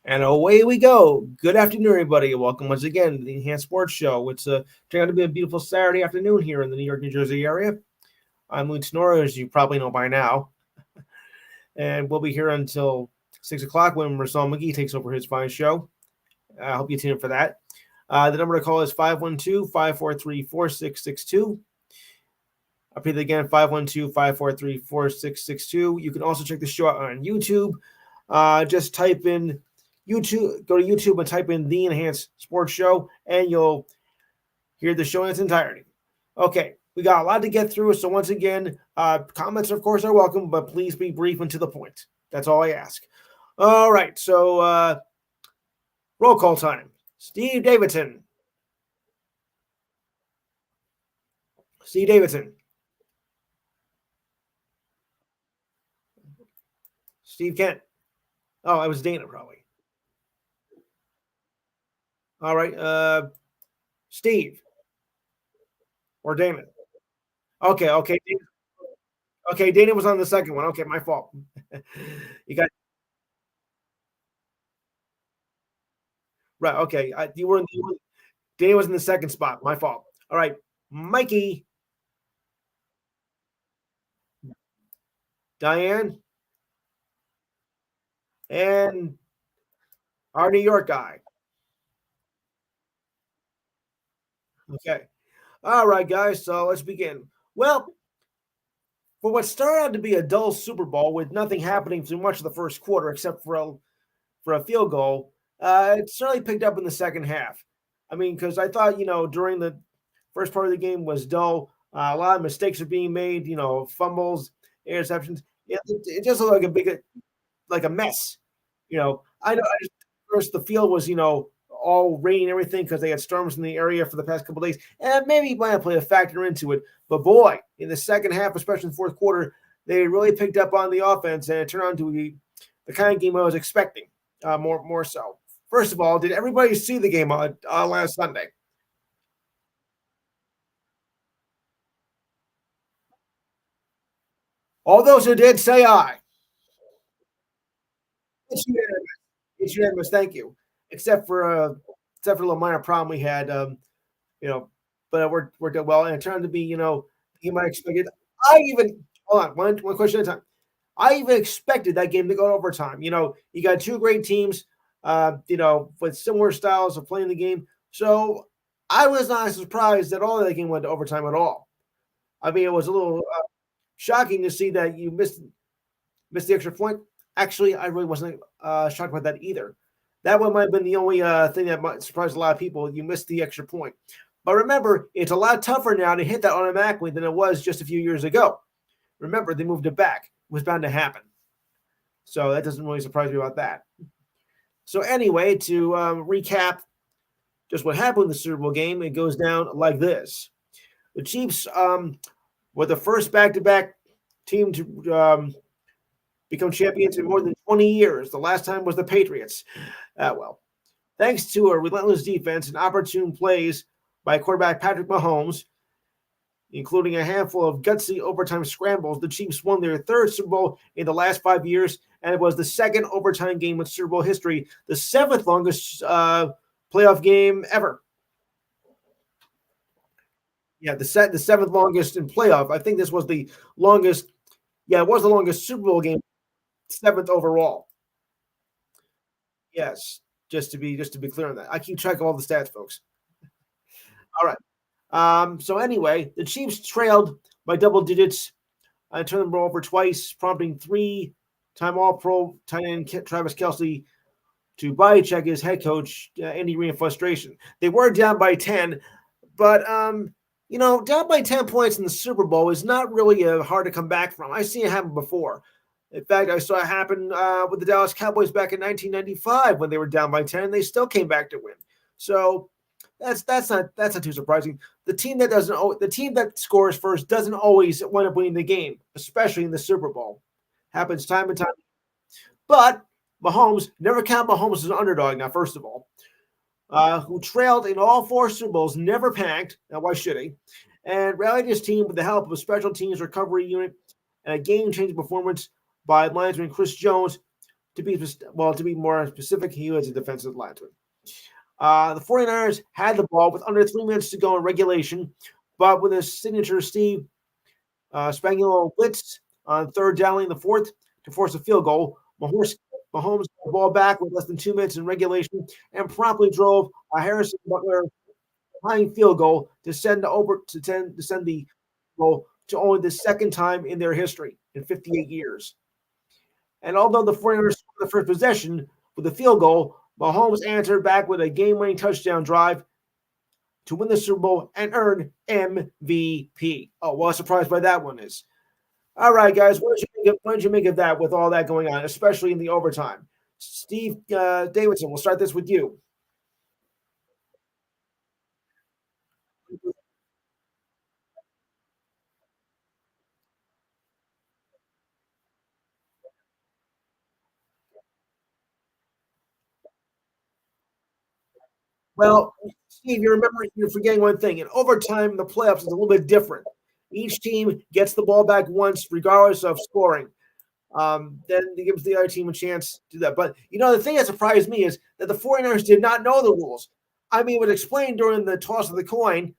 And away we go. Good afternoon, everybody. Welcome once again to the Enhanced Sports Show. It's turned out to be a beautiful Saturday afternoon here in the New York, New Jersey area. I'm Luke Sonora, as you probably know by now. And we'll be here until 6 o'clock when Marcel McGee takes over his fine show. I hope you tune in for that. The number to call is 512-543-4662. I'll repeat it again, 512-543-4662. You can also check the show out on YouTube. Just type in YouTube, go to YouTube and type in The Enhanced Sports Show, and you'll hear the show in its entirety. Okay, we got a lot to get through, so once again, comments, of course, are welcome, but please be brief and to the point. That's all I ask. All right, so roll call time. Steve Davidson. Steve Davidson. Steve Kent. Oh, it was Dana, probably. All right, Steve. Or Dana. Okay. Okay, Dana was on the second one. Okay, my fault. You got right. Okay, Dana was in the second spot. My fault. All right, Mikey, Diane, and our New York guy. Okay. All right, guys. So let's begin. Well, for what started out to be a dull Super Bowl with nothing happening through much of the first quarter except for a field goal, it certainly picked up in the second half. I mean, because I thought during the first part of the game was dull. A lot of mistakes are being made. Fumbles, interceptions. It just looked like like a mess. I know. First, the field was all rain and everything because they had storms in the area for the past couple of days, and maybe might have played a factor into it. But boy, in the second half, especially in the fourth quarter, they really picked up on the offense, and it turned out to be the kind of game I was expecting. More so. First of all, did everybody see the game on last Sunday? All those who did, say aye. It's unanimous. It's unanimous. Thank you. Except for except for a little minor problem we had, you know, but it worked out well, and it turned out to be the game I expected. I even hold on one question at a time. I even expected that game to go to overtime. You got two great teams, with similar styles of playing the game. So I was not surprised at all that game went to overtime at all. I mean, it was a little shocking to see that you missed the extra point. Actually, I really wasn't shocked about that either. That one might have been the only thing that might surprise a lot of people. You missed the extra point. But remember, it's a lot tougher now to hit that automatically than it was just a few years ago. Remember, they moved it back. It was bound to happen. So that doesn't really surprise me about that. So anyway, to recap just what happened in the Super Bowl game, it goes down like this. The Chiefs were the first back-to-back team to become champions in more than 20 years. The last time was the Patriots. Thanks to a relentless defense and opportune plays by quarterback Patrick Mahomes, including a handful of gutsy overtime scrambles, the Chiefs won their third Super Bowl in the last 5 years, and it was the second overtime game in Super Bowl history, the seventh longest playoff game ever. Yeah, the seventh longest in playoff. I think this was the longest. Yeah, it was the longest Super Bowl game, seventh overall. Yes, just to be clear on that. I keep track of all the stats, folks. All right. So anyway, the Chiefs trailed by double digits. I turned the ball over twice, prompting three-time All-Pro tight end Travis Kelce to body check his head coach Andy Reid in frustration. They were down by 10, but down by 10 points in the Super Bowl is not really hard to come back from. I've seen it happen before. In fact, I saw it happen with the Dallas Cowboys back in 1995 when they were down by 10, and they still came back to win. So that's not too surprising. The team that scores first doesn't always wind up winning the game, especially in the Super Bowl. Happens time and time. But Mahomes, never count Mahomes as an underdog. Now, first of all, who trailed in all four Super Bowls, never panicked. Now, why should he? And rallied his team with the help of a special teams recovery unit and a game-changing performance by linesman Chris Jones to be more specific, he was a defensive lineman. The 49ers had the ball with under 3 minutes to go in regulation, but with his signature Steve Spagnuolo blitz on third down in the fourth to force a field goal, Mahomes got the ball back with less than 2 minutes in regulation and promptly drove a Harrison Butler tying field goal to send the goal to only the second time in their history in 58 years. And although the 49ers scored the first possession with a field goal, Mahomes answered back with a game-winning touchdown drive to win the Super Bowl and earn MVP. Oh, what a surprise by that one is. All right, guys, what did you make of that with all that going on, especially in the overtime? Steve Davidson, we'll start this with you. Well, Steve, you're forgetting one thing. In overtime, the playoffs is a little bit different. Each team gets the ball back once, regardless of scoring. Then it gives the other team a chance to do that. But the thing that surprised me is that the 49ers did not know the rules. I mean, it was explained during the toss of the coin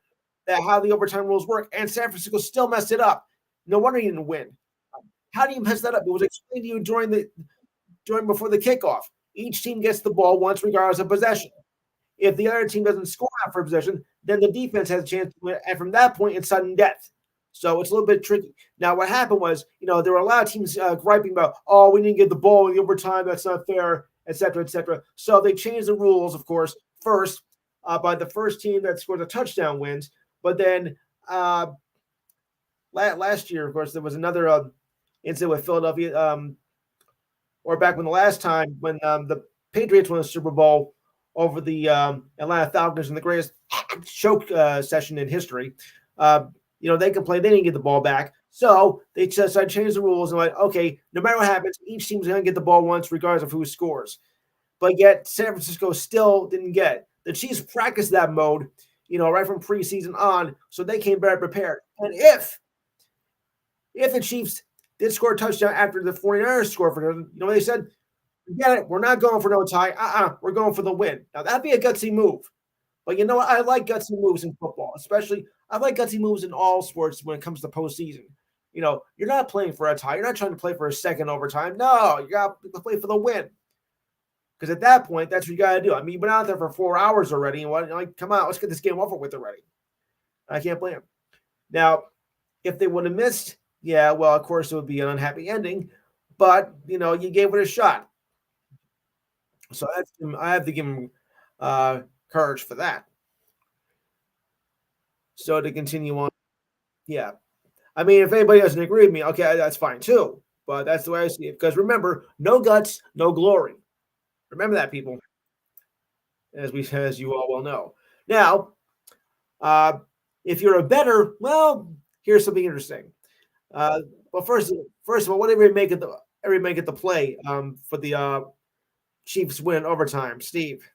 that how the overtime rules work, and San Francisco still messed it up. No wonder you didn't win. How do you mess that up? It was explained to you during before the kickoff. Each team gets the ball once, regardless of possession. If the other team doesn't score after possession, then the defense has a chance to win. And from that point, it's sudden death. So it's a little bit tricky. Now, what happened was, there were a lot of teams griping about, oh, we didn't get the ball in the overtime. That's not fair, et cetera, et cetera. So they changed the rules, of course, first by the first team that scores a touchdown wins. But then last year, of course, there was another incident with Philadelphia, or back when the last time when the Patriots won the Super Bowl over the Atlanta Falcons in the greatest choke session in history. They complained they didn't get the ball back. So they decided to change the rules and okay, no matter what happens, each team's going to get the ball once, regardless of who scores. But yet San Francisco still didn't get it. The Chiefs practiced that mode, right from preseason on, so they came better prepared. And if the Chiefs did score a touchdown after the 49ers scored for them, they said, forget it, we're not going for no tie. We're going for the win. Now, that'd be a gutsy move. But you know what? I like gutsy moves in football, especially I like gutsy moves in all sports when it comes to postseason. You're not playing for a tie. You're not trying to play for a second overtime. No, you got to play for the win. Because at that point, that's what you got to do. I mean, you've been out there for 4 hours already. And come on, let's get this game over with already. I can't blame them. Now, if they would have missed, yeah, well, of course, it would be an unhappy ending. But, you gave it a shot. So I have to give him courage for that. So to continue on, yeah. I mean, if anybody doesn't agree with me, okay, that's fine too. But that's the way I see it. Because remember, no guts, no glory. Remember that, people, as you all well know. Now, uh, if you're a bettor, well, here's something interesting. Well, first of all, what did everybody get the play for the Chiefs win overtime? Steve.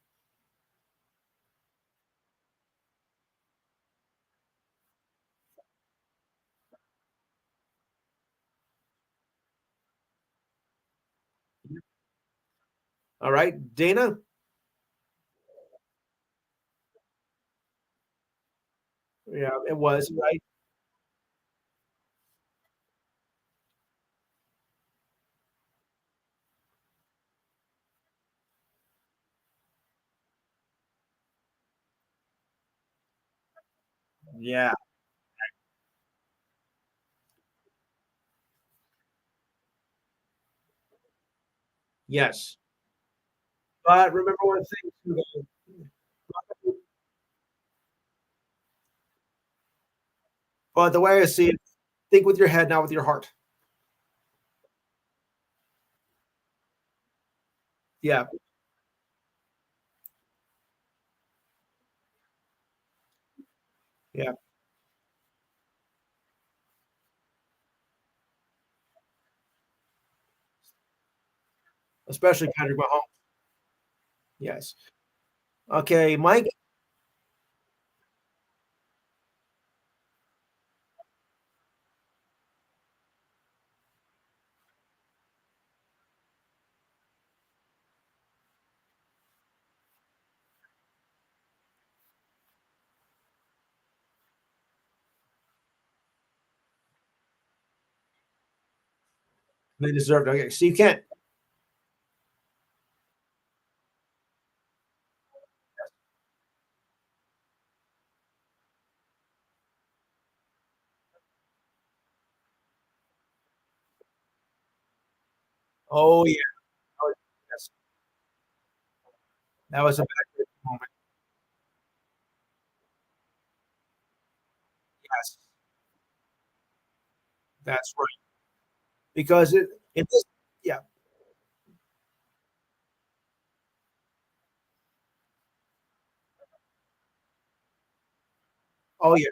All right, Dana. Yeah, it was right. Yeah. Yes. But remember one thing too, but the way I see it, think with your head, not with your heart. Yeah, yeah. Especially Patrick Mahomes. Yes. Okay, Mike. They deserved it. Okay, so you can't. Oh, yeah. Oh, yes. That was a bad moment. Yes, that's right. Because it is yeah. Oh, yeah.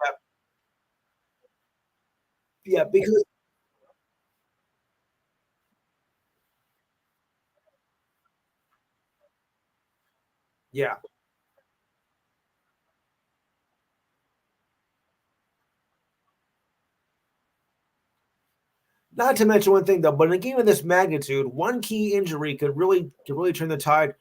Yeah, yeah, because yeah. Not to mention one thing though, but in a game of this magnitude, one key injury could really turn the tide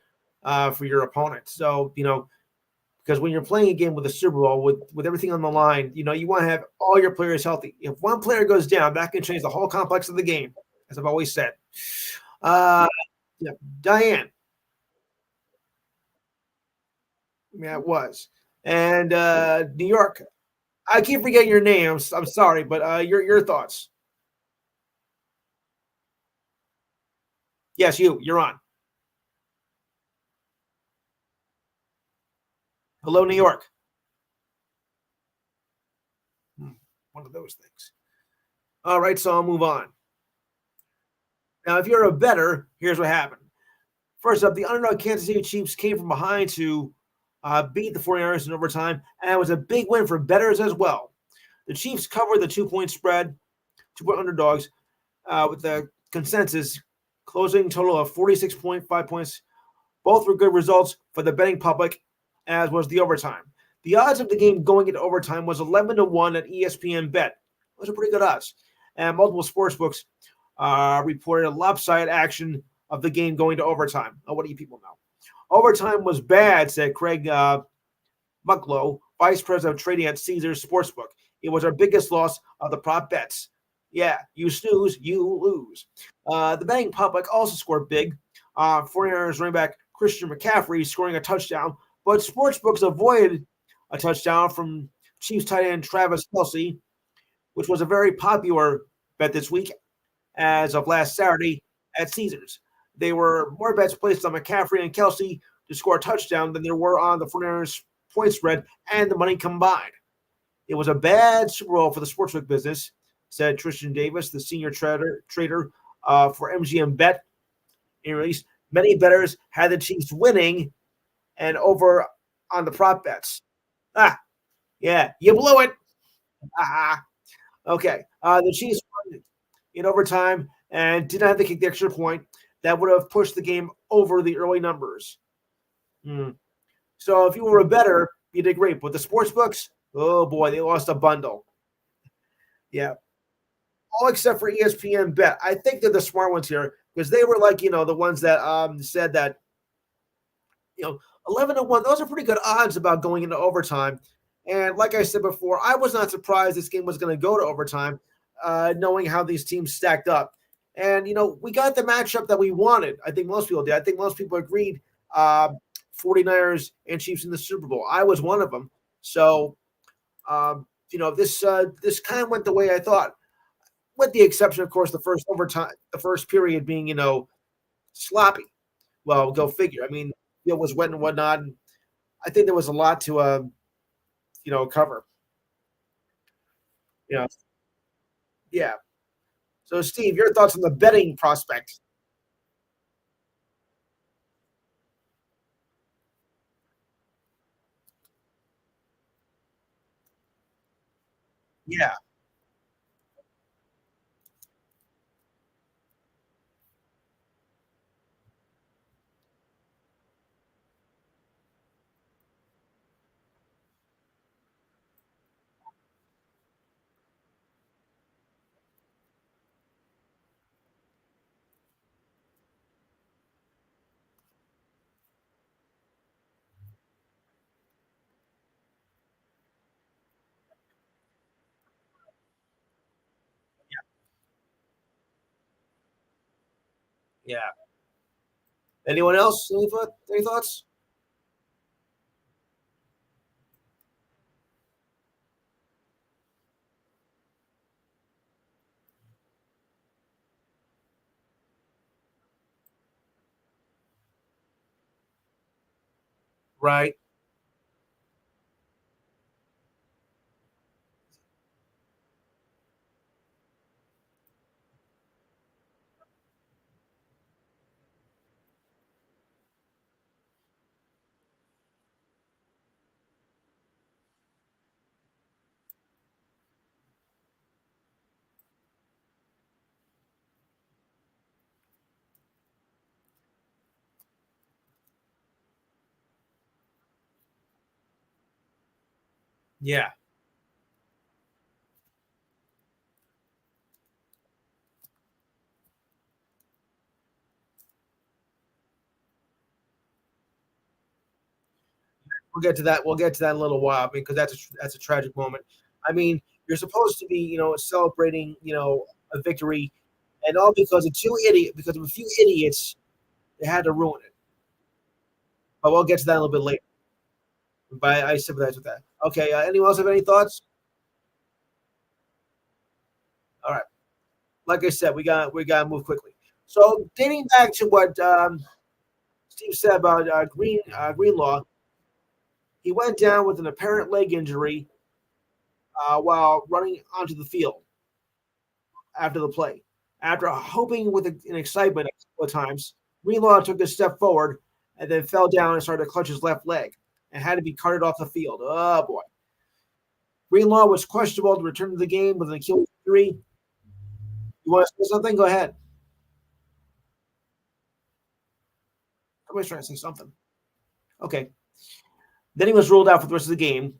for your opponent. So because when you're playing a game with a Super Bowl with everything on the line, you want to have all your players healthy. If one player goes down, that can change the whole complex of the game, as I've always said. Uh, yeah, Diane, yeah, it was, and New York. I keep forgetting your names. I'm sorry, but your thoughts. Yes, you're on. Hello, New York. Hmm, one of those things. All right, so I'll move on. Now, if you're a better, here's what happened. First up, the underdog Kansas City Chiefs came from behind to beat the 49ers in overtime, and it was a big win for bettors as well. The Chiefs covered the 2-point spread, 2-point underdogs, with the consensus closing total of 46.5 points. Both were good results for the betting public, as was the overtime. The odds of the game going into overtime was 11 to 1 at ESPN Bet. Those are pretty good odds. And multiple sports books reported a lopsided action of the game going to overtime. Oh, what do you people know? Overtime was bad, said Craig Mucklow, vice president of trading at Caesars Sportsbook. It was our biggest loss of the prop bets. Yeah, you snooze, you lose. The betting public also scored big. 49ers running back Christian McCaffrey scoring a touchdown, but sportsbooks avoided a touchdown from Chiefs tight end Travis Kelce, which was a very popular bet this week as of last Saturday at Caesars. There were more bets placed on McCaffrey and Kelce to score a touchdown than there were on the 49ers point spread and the money combined. It was a bad Super Bowl for the sportsbook business, said Tristan Davis, the senior trader for MGM Bet. In release, many bettors had the Chiefs winning and over on the prop bets. Ah, yeah, you blew it. Ah, okay. The Chiefs won in overtime and did not have to kick the extra point. That would have pushed the game over the early numbers. Hmm. So if you were a better, you did great. But the sports books, oh boy, they lost a bundle. Yeah, all except for ESPN Bet. I think they're the smart ones here because they were like the ones that said that you know 11 to 1. Those are pretty good odds about going into overtime. And like I said before, I was not surprised this game was going to go to overtime, knowing how these teams stacked up. And we got the matchup that we wanted. I think most people did. I think most people agreed. 49ers and Chiefs in the Super Bowl. I was one of them. So this kind of went the way I thought, with the exception, of course, the first overtime, the first period being sloppy. Well, go figure. I mean, it was wet and whatnot. And I think there was a lot to cover. You know, yeah. So, Steve, your thoughts on the betting prospect? Yeah, Yeah. Anyone else? Any thoughts? Right. Yeah. We'll get to that. We'll get to that in a little while. I mean, because that's a tragic moment. I mean, you're supposed to be, celebrating, a victory, and all because of a few idiots, they had to ruin it. But we'll get to that a little bit later. But I sympathize with that. Okay. Anyone else have any thoughts? All right. Like I said, we got to move quickly. So dating back to what Steve said about Greenlaw, he went down with an apparent leg injury while running onto the field after the play. After hoping with an excitement a couple of times, Greenlaw took a step forward and then fell down and started to clutch his left leg and had to be carted off the field. Oh boy. Greenlaw was questionable to return to the game with an Achilles injury. You want to say something? Go ahead. Somebody's trying to say something. Okay. Then he was ruled out for the rest of the game,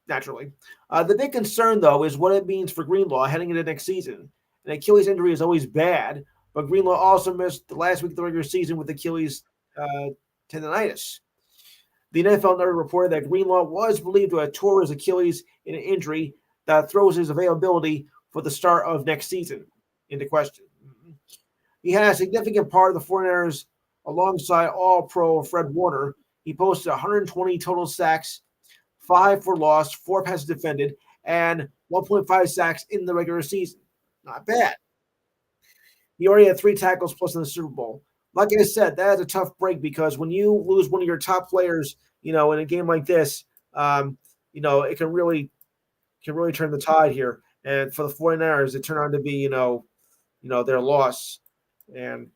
naturally. The big concern, though, is what it means for Greenlaw heading into next season. An Achilles injury is always bad, but Greenlaw also missed the last week of the regular season with Achilles tendonitis. The NFL Network reported that Greenlaw was believed to have tore his Achilles in an injury that throws his availability for the start of next season into question. He had a significant part of the 49ers alongside All Pro Fred Warner. He posted 120 total sacks, 5 for loss, 4 passes defended, and 1.5 sacks in the regular season. Not bad. He already had 3 tackles plus in the Super Bowl. Like I said, that is a tough break because when you lose one of your top players, in a game like this, it can really turn the tide here. And for the 49ers, it turned out to be, their loss. And,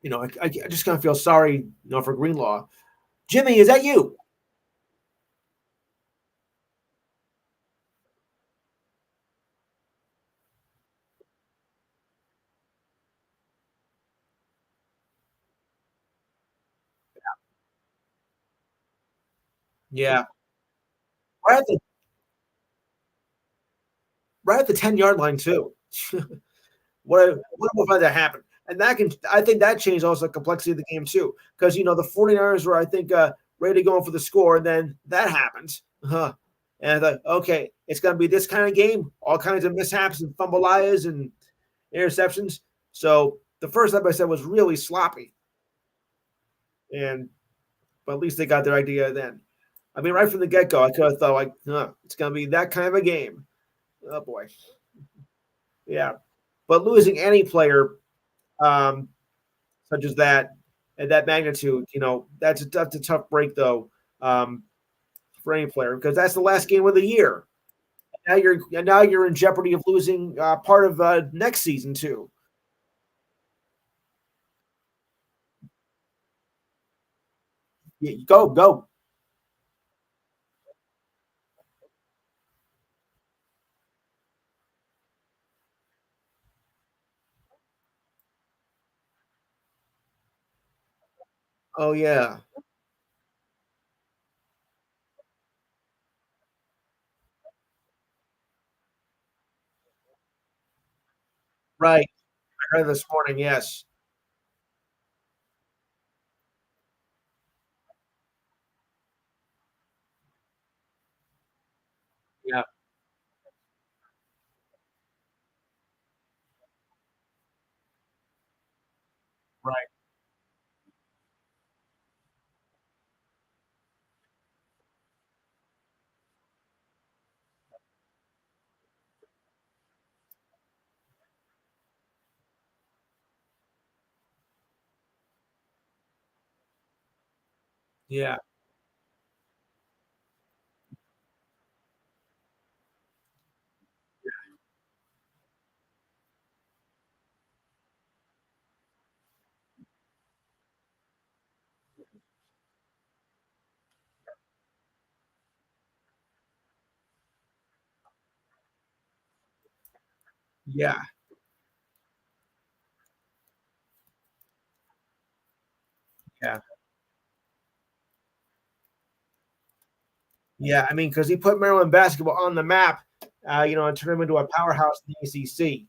I just kind of feel sorry, for Greenlaw. Jimmy, is that you? Yeah. Right at the right at the 10-yard line too. What if that happened? And I think that changed also the complexity of the game too. Because the 49ers were, I think, ready to go in for the score, and then that happens. Huh. And I thought, okay, it's gonna be this kind of game, all kinds of mishaps and fumbleias and interceptions. So the first step I said was really sloppy. And but at least they got their idea then. I mean, right from the get-go, I could have thought like, huh, it's gonna be that kind of a game. Oh boy. Yeah. But losing any player um, such as that at that magnitude, that's a tough break though for any player because that's the last game of the year. Now you're in jeopardy of losing part of next season too. Go. Oh yeah, right. I heard this morning. Yes. Yeah. Right. Yeah. Yeah. Yeah. Yeah. I mean, because he put Maryland basketball on the map, and turned them into a powerhouse in the ACC.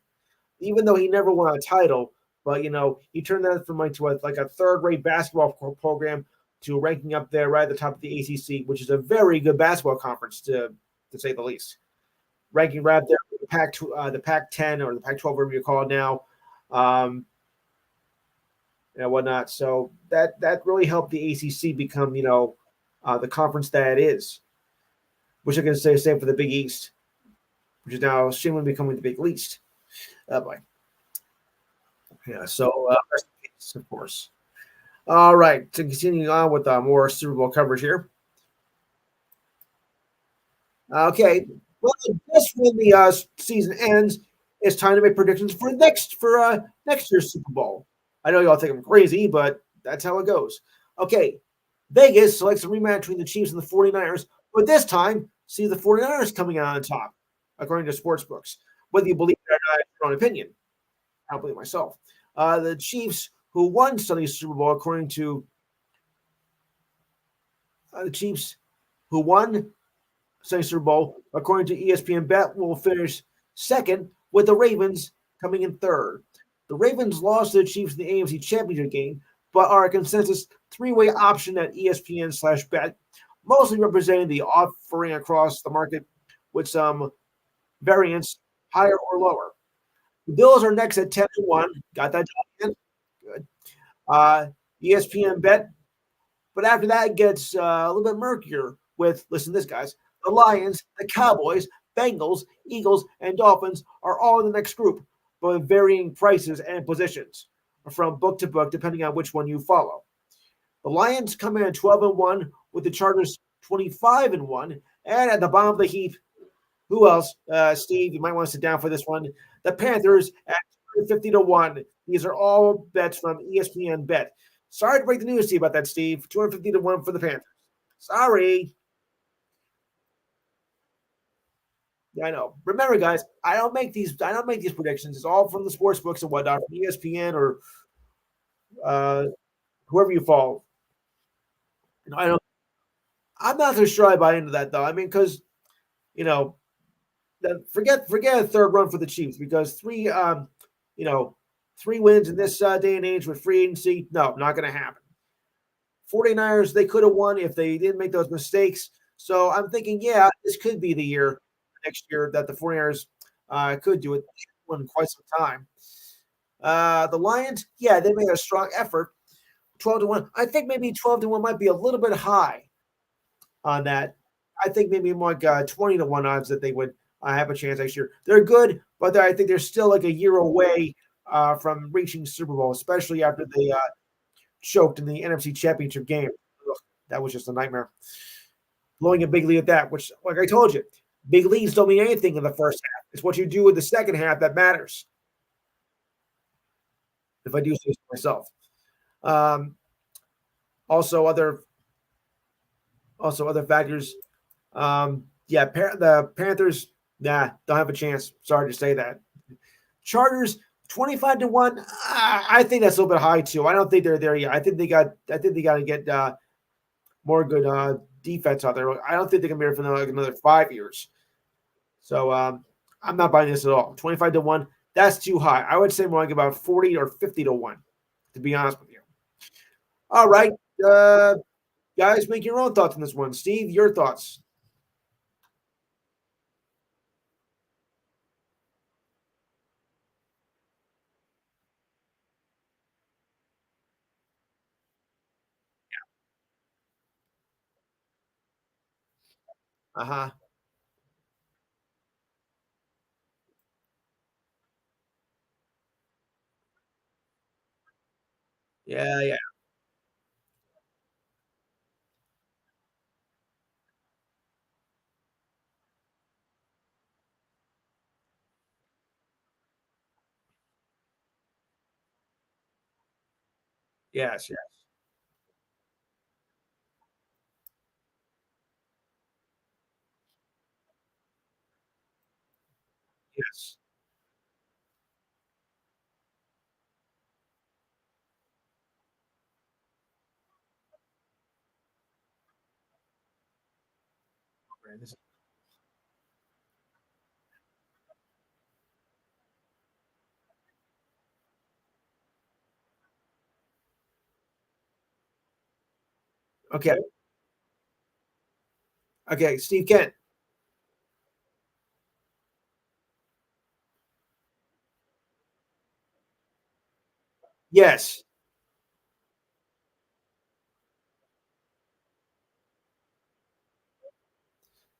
Even though he never won a title, but he turned that from like a third-rate basketball program to ranking up there right at the top of the ACC, which is a very good basketball conference to say the least. Ranking right up there, with the Pac-10 or the Pac-12, whatever you call it now, um, and whatnot. So that really helped the ACC become the conference that it is, which I can say same for the Big East, which is now seemingly becoming the Big Least. Oh boy, yeah. So rest in peace, of course. All right, to continue on with more Super Bowl coverage here. Okay, well, just when the season ends, it's time to make predictions for next year's Super Bowl. I know y'all think I'm crazy, but that's how it goes. Okay, Vegas selects a rematch between the Chiefs and the 49ers, but this time, see the 49ers coming out on top, according to sports books. Whether you believe it or not, it's your own opinion. I don't believe it myself. The Chiefs, who won Sunday's Super Bowl, according to the Chiefs, who won Super Bowl, according to ESPN Bet, will finish second, with the Ravens coming in third. The Ravens lost to the Chiefs in the AFC Championship game, but are a consensus three-way option at ESPN/Bet, mostly representing the offering across the market with some variance higher or lower. The Bills are next at 10-1. Got that done? Good. Uh, ESPN Bet, but after that, it gets a little bit murkier with, listen to this, guys, the Lions, the Cowboys, Bengals, Eagles, and Dolphins are all in the next group, but with varying prices and positions from book to book, depending on which one you follow. The Lions come in at 12-1, with the Chargers 25-1, and at the bottom of the heap, who else? Steve, you might want to sit down for this one. The Panthers at 250-1. These are all bets from ESPN Bet. Sorry to break the news to you about that, Steve. 250-1 for the Panthers. Sorry. Yeah, I know. Remember, guys, I don't make these predictions. It's all from the sports books and whatnot, from ESPN or uh, whoever you follow. I don't. I'm not so sure I buy into that though. I mean, because you know, forget a third run for the Chiefs because you know, three wins in this day and age with free agency, no, not going to happen. 49ers, they could have won if they didn't make those mistakes. So I'm thinking, yeah, this could be the year next year that the 49ers could do it. They won quite some time. The Lions, yeah, they made a strong effort. 12-1. I think maybe 12-1 might be a little bit high on that. I think maybe more like 20-1 odds that they would have a chance next year. They're good, but I think they're still like a year away from reaching Super Bowl, especially after they choked in the NFC Championship game. Ugh, that was just a nightmare. Blowing a big lead at that, which, like I told you, big leads don't mean anything in the first half. It's what you do in the second half that matters. If I do say so myself. Um, also, other factors. Yeah, the Panthers, nah, don't have a chance. Sorry to say that. Chargers 25-1. I think that's a little bit high too. I don't think they're there yet. I think they got to get more good defense out there. I don't think they can be here for another 5 years. So I'm not buying this at all. 25-1. That's too high. I would say more like about 40 or 50-1, to be honest with you. All right. Uh, guys, make your own thoughts on this one. Steve, your thoughts. Uh-huh. Yeah, yeah. Yes, yes, yes. Right, okay, okay, Steve Kent. Yes.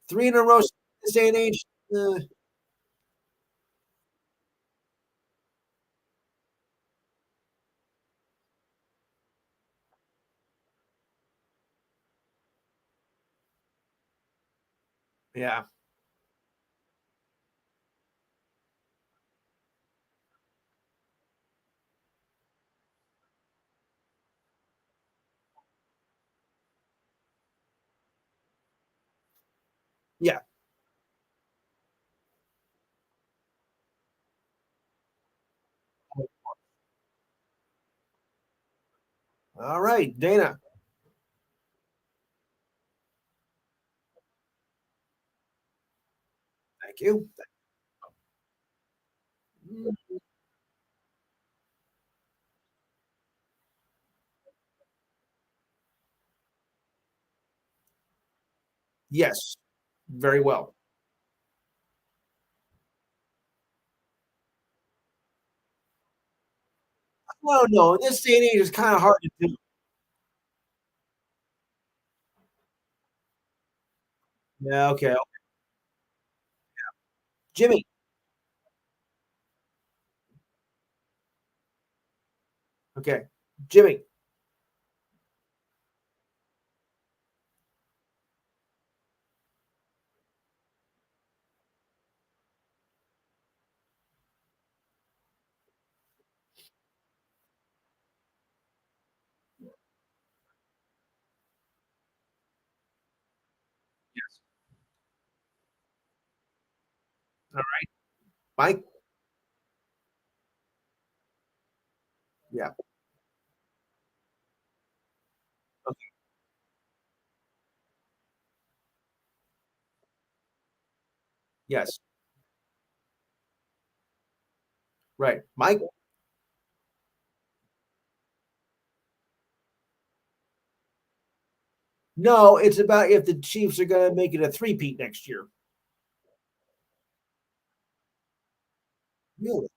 3 in a row this day and age? Yeah, yeah. Alright, Dana. Thank you. Mm, yes, very well. Well, no, in this day and age, it's kinda hard to do. Yeah, okay, Jimmy. Okay, Jimmy. Yes. Alright, Mike? Yeah, okay, yes, right. Mike? No, it's about if the Chiefs are gonna make it a three-peat next year. Really?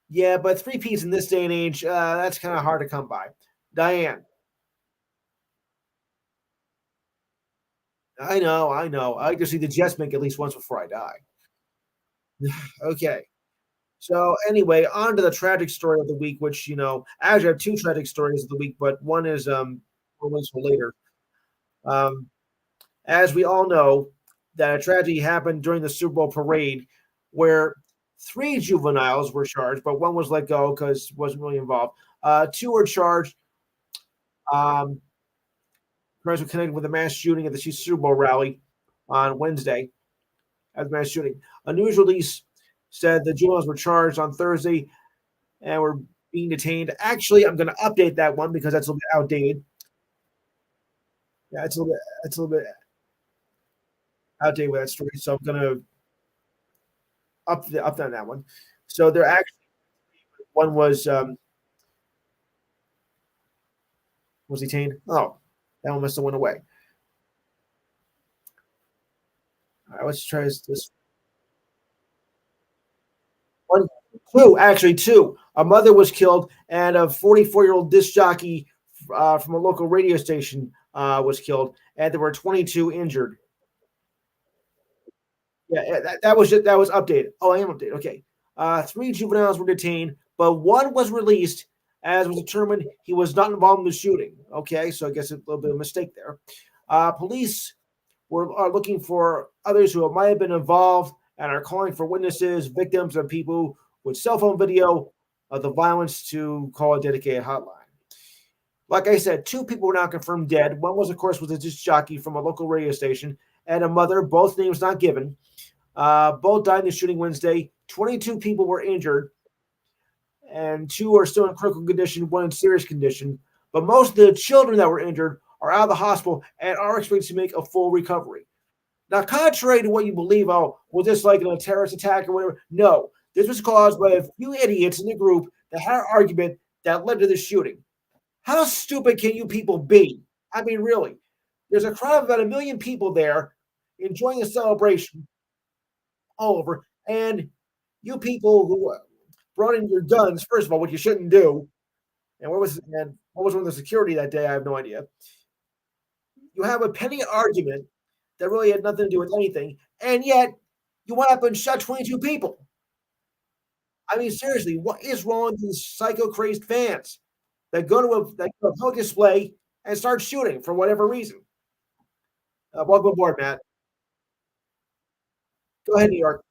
Yeah, but three-peats in this day and age, that's kinda hard to come by. Diane? I know, I know. I like to see the Jets make at least once before I die. Okay. So anyway, on to the tragic story of the week, which actually I have two tragic stories of the week, but one is one was for later. Um, as we all know, that a tragedy happened during the Super Bowl parade, where three juveniles were charged, but one was let go because wasn't really involved. Two were charged. Um, Crimes were connected with a mass shooting at the Chiefs Super Bowl rally on Wednesday. As mass shooting, a news release said the juveniles were charged on Thursday and were being detained. Actually, I'm going to update that one because that's a little bit outdated. Yeah, it's a little bit outdated with that story. So I'm going to up on that one. So they're actually one was detained. Oh, that one must have went away. All right, let's try this one. Two, actually two. A mother was killed, and a 44-year-old disc jockey from a local radio station was killed, and there were 22 injured. Yeah, that was updated. Oh, I am updated. Okay. Three juveniles were detained, but one was released as was determined he was not involved in the shooting. Okay, so I guess a little bit of a mistake there. Police are looking for others who might have been involved and are calling for witnesses, victims, and people with cell phone video of the violence to call a dedicated hotline. Like I said, two people were now confirmed dead. One was, of course, was a disc jockey from a local radio station, and a mother. Both names not given. Both died in the shooting Wednesday. 22 people were injured, and two are still in critical condition, one in serious condition. But most of the children that were injured are out of the hospital and are expected to make a full recovery. Now, contrary to what you believe, oh, was this like a terrorist attack or whatever? No, this was caused by a few idiots in the group that had an argument that led to the shooting. How stupid can you people be? I mean, really. There's a crowd of about 1 million people there enjoying a celebration all over, and you people who brought in your guns, first of all, what you shouldn't do, and what was with the security that day, I have no idea. You have a penny argument that really had nothing to do with anything, and yet you went up and shot 22 people. I mean, seriously, what is wrong with these psycho crazed fans that go to a public display and start shooting for whatever reason? Welcome aboard, Matt. Go ahead, New York.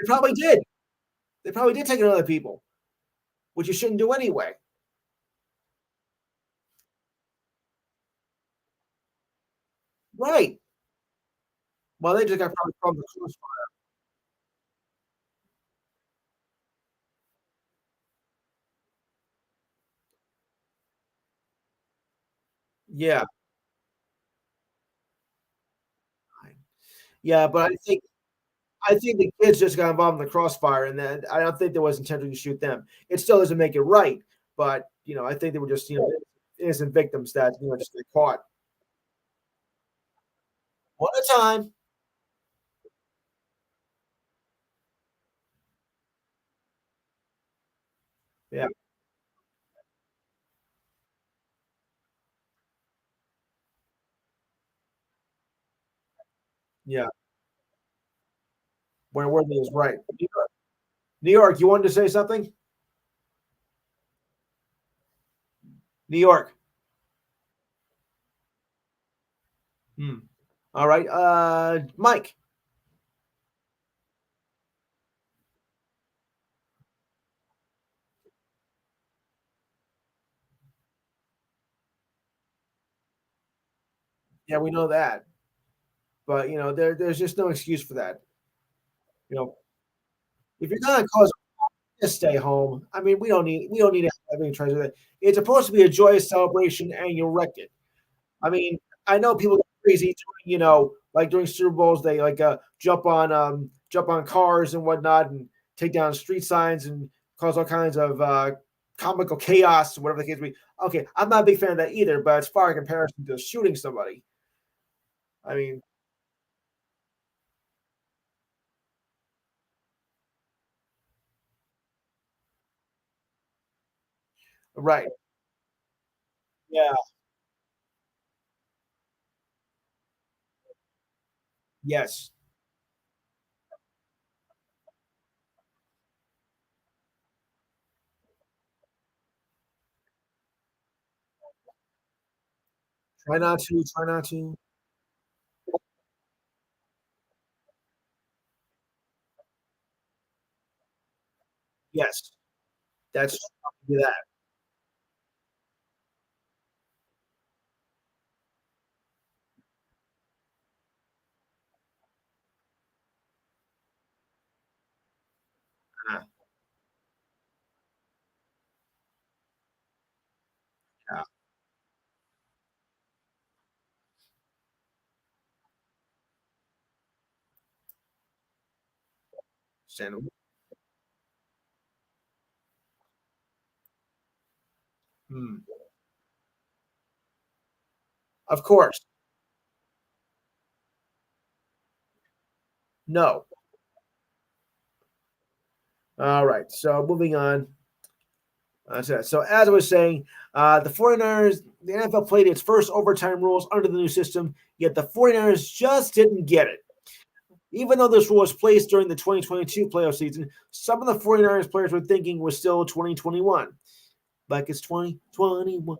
They probably did. They probably did take it on other people, which you shouldn't do anyway. Right. Well, they just got probably from the crossfire. Yeah. Yeah, but I think the kids just got involved in the crossfire, and then I don't think there was intention to shoot them. It still doesn't make it right, but I think they were just innocent victims that just get caught one at a time. Yeah, yeah. Where Worthy is right. New York, you wanted to say something? New York. Hmm. All right. Mike. Yeah, we know that, but there's just no excuse for that. You know, if you're gonna cause just stay home. I mean, we don't need to have any tries with it. It's supposed to be a joyous celebration, and you wrecked it. I mean, I know people get crazy during, like during Super Bowls, they like jump on cars and whatnot, and take down street signs and cause all kinds of comical chaos, whatever the case may be. Okay, I'm not a big fan of that either, but as far in comparison to shooting somebody, I mean, right? Yeah, yes. Try not to. Try not to. Yes, that's do that. Yeah, yeah. Sand- hmm. Of course, no. All right. So moving on. So as I was saying, the 49ers, the NFL played its first overtime rules under the new system, yet the 49ers just didn't get it. Even though this rule was placed during the 2022 playoff season, some of the 49ers players were thinking was still 2021. Like it's 2021.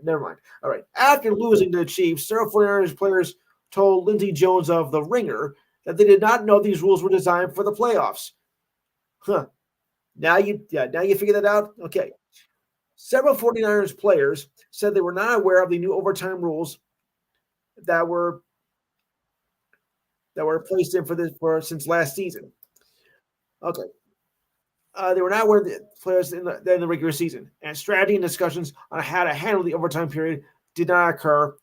Never mind. All right. After losing to the Chiefs, several 49ers players told Lindsey Jones of The Ringer that they did not know these rules were designed for the playoffs. Huh. Now you figure that out? Okay. Several 49ers players said they were not aware of the new overtime rules that were placed in for since last season. Okay. They were not aware of the players in the regular season, and strategy and discussions on how to handle the overtime period did not occur.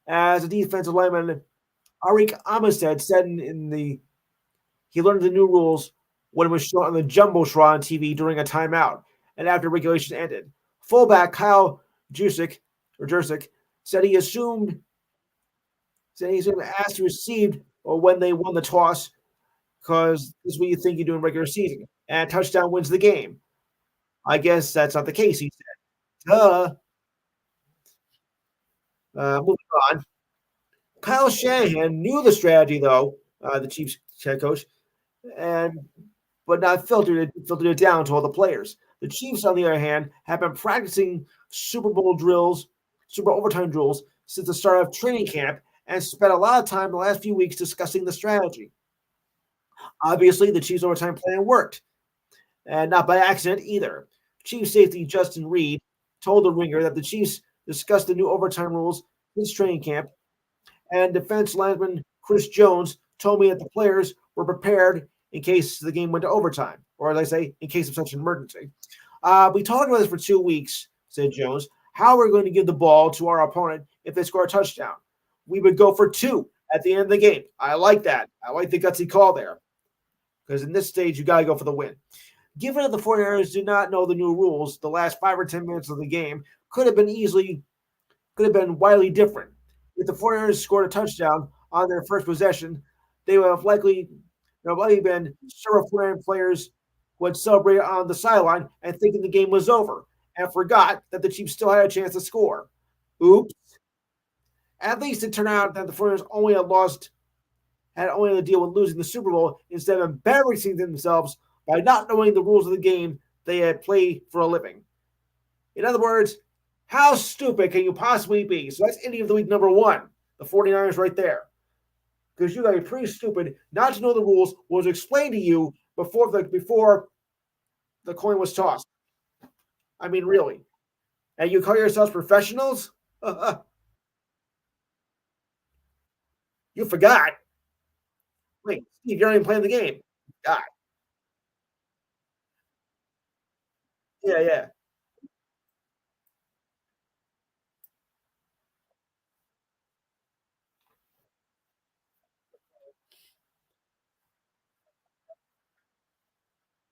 As a defensive lineman, Arik Armstead said in the he learned the new rules when it was shown on the Jumbotron on TV during a timeout and after regulation ended. Fullback Kyle Jusic said he assumed he's asked to received or when they won the toss because this is what you think you do in regular season. And a touchdown wins the game. I guess that's not the case, he said. Moving on. Kyle Shanahan knew the strategy, though, the Chiefs head coach, and but not filtered it down to all the players. The Chiefs, on the other hand, have been practicing Super overtime drills since the start of training camp, and spent a lot of time the last few weeks discussing the strategy. Obviously, the Chiefs' overtime plan worked, and not by accident either. Chief safety Justin Reed told the Ringer that the Chiefs discussed the new overtime rules since training camp, and defense lineman Chris Jones told me that the players were prepared in case the game went to overtime, or as I say, in case of such an emergency. We talked about this for 2 weeks, said Jones. How we're going to give the ball to our opponent if they score a touchdown. We would go for two at the end of the game. I like that. I like the gutsy call there. Because in this stage, you got to go for the win. Given that the 49ers do not know the new rules, the last 5 or 10 minutes of the game could have been widely different. If the 49ers scored a touchdown on their first possession, they would have likely there would likely been several 49 players would celebrate on the sideline and thinking the game was over and forgot that the Chiefs still had a chance to score. Oops. At least it turned out that the 49ers had only to deal with losing the Super Bowl instead of embarrassing themselves by not knowing the rules of the game they had played for a living. In other words, how stupid can you possibly be? So that's Indy of the Week number one, the 49ers right there. Because you got to be pretty stupid not to know the rules was explained to you before the coin was tossed. I mean, really. And you call yourselves professionals? You forgot. Wait, Steve, you're not even playing the game. God. Yeah, yeah.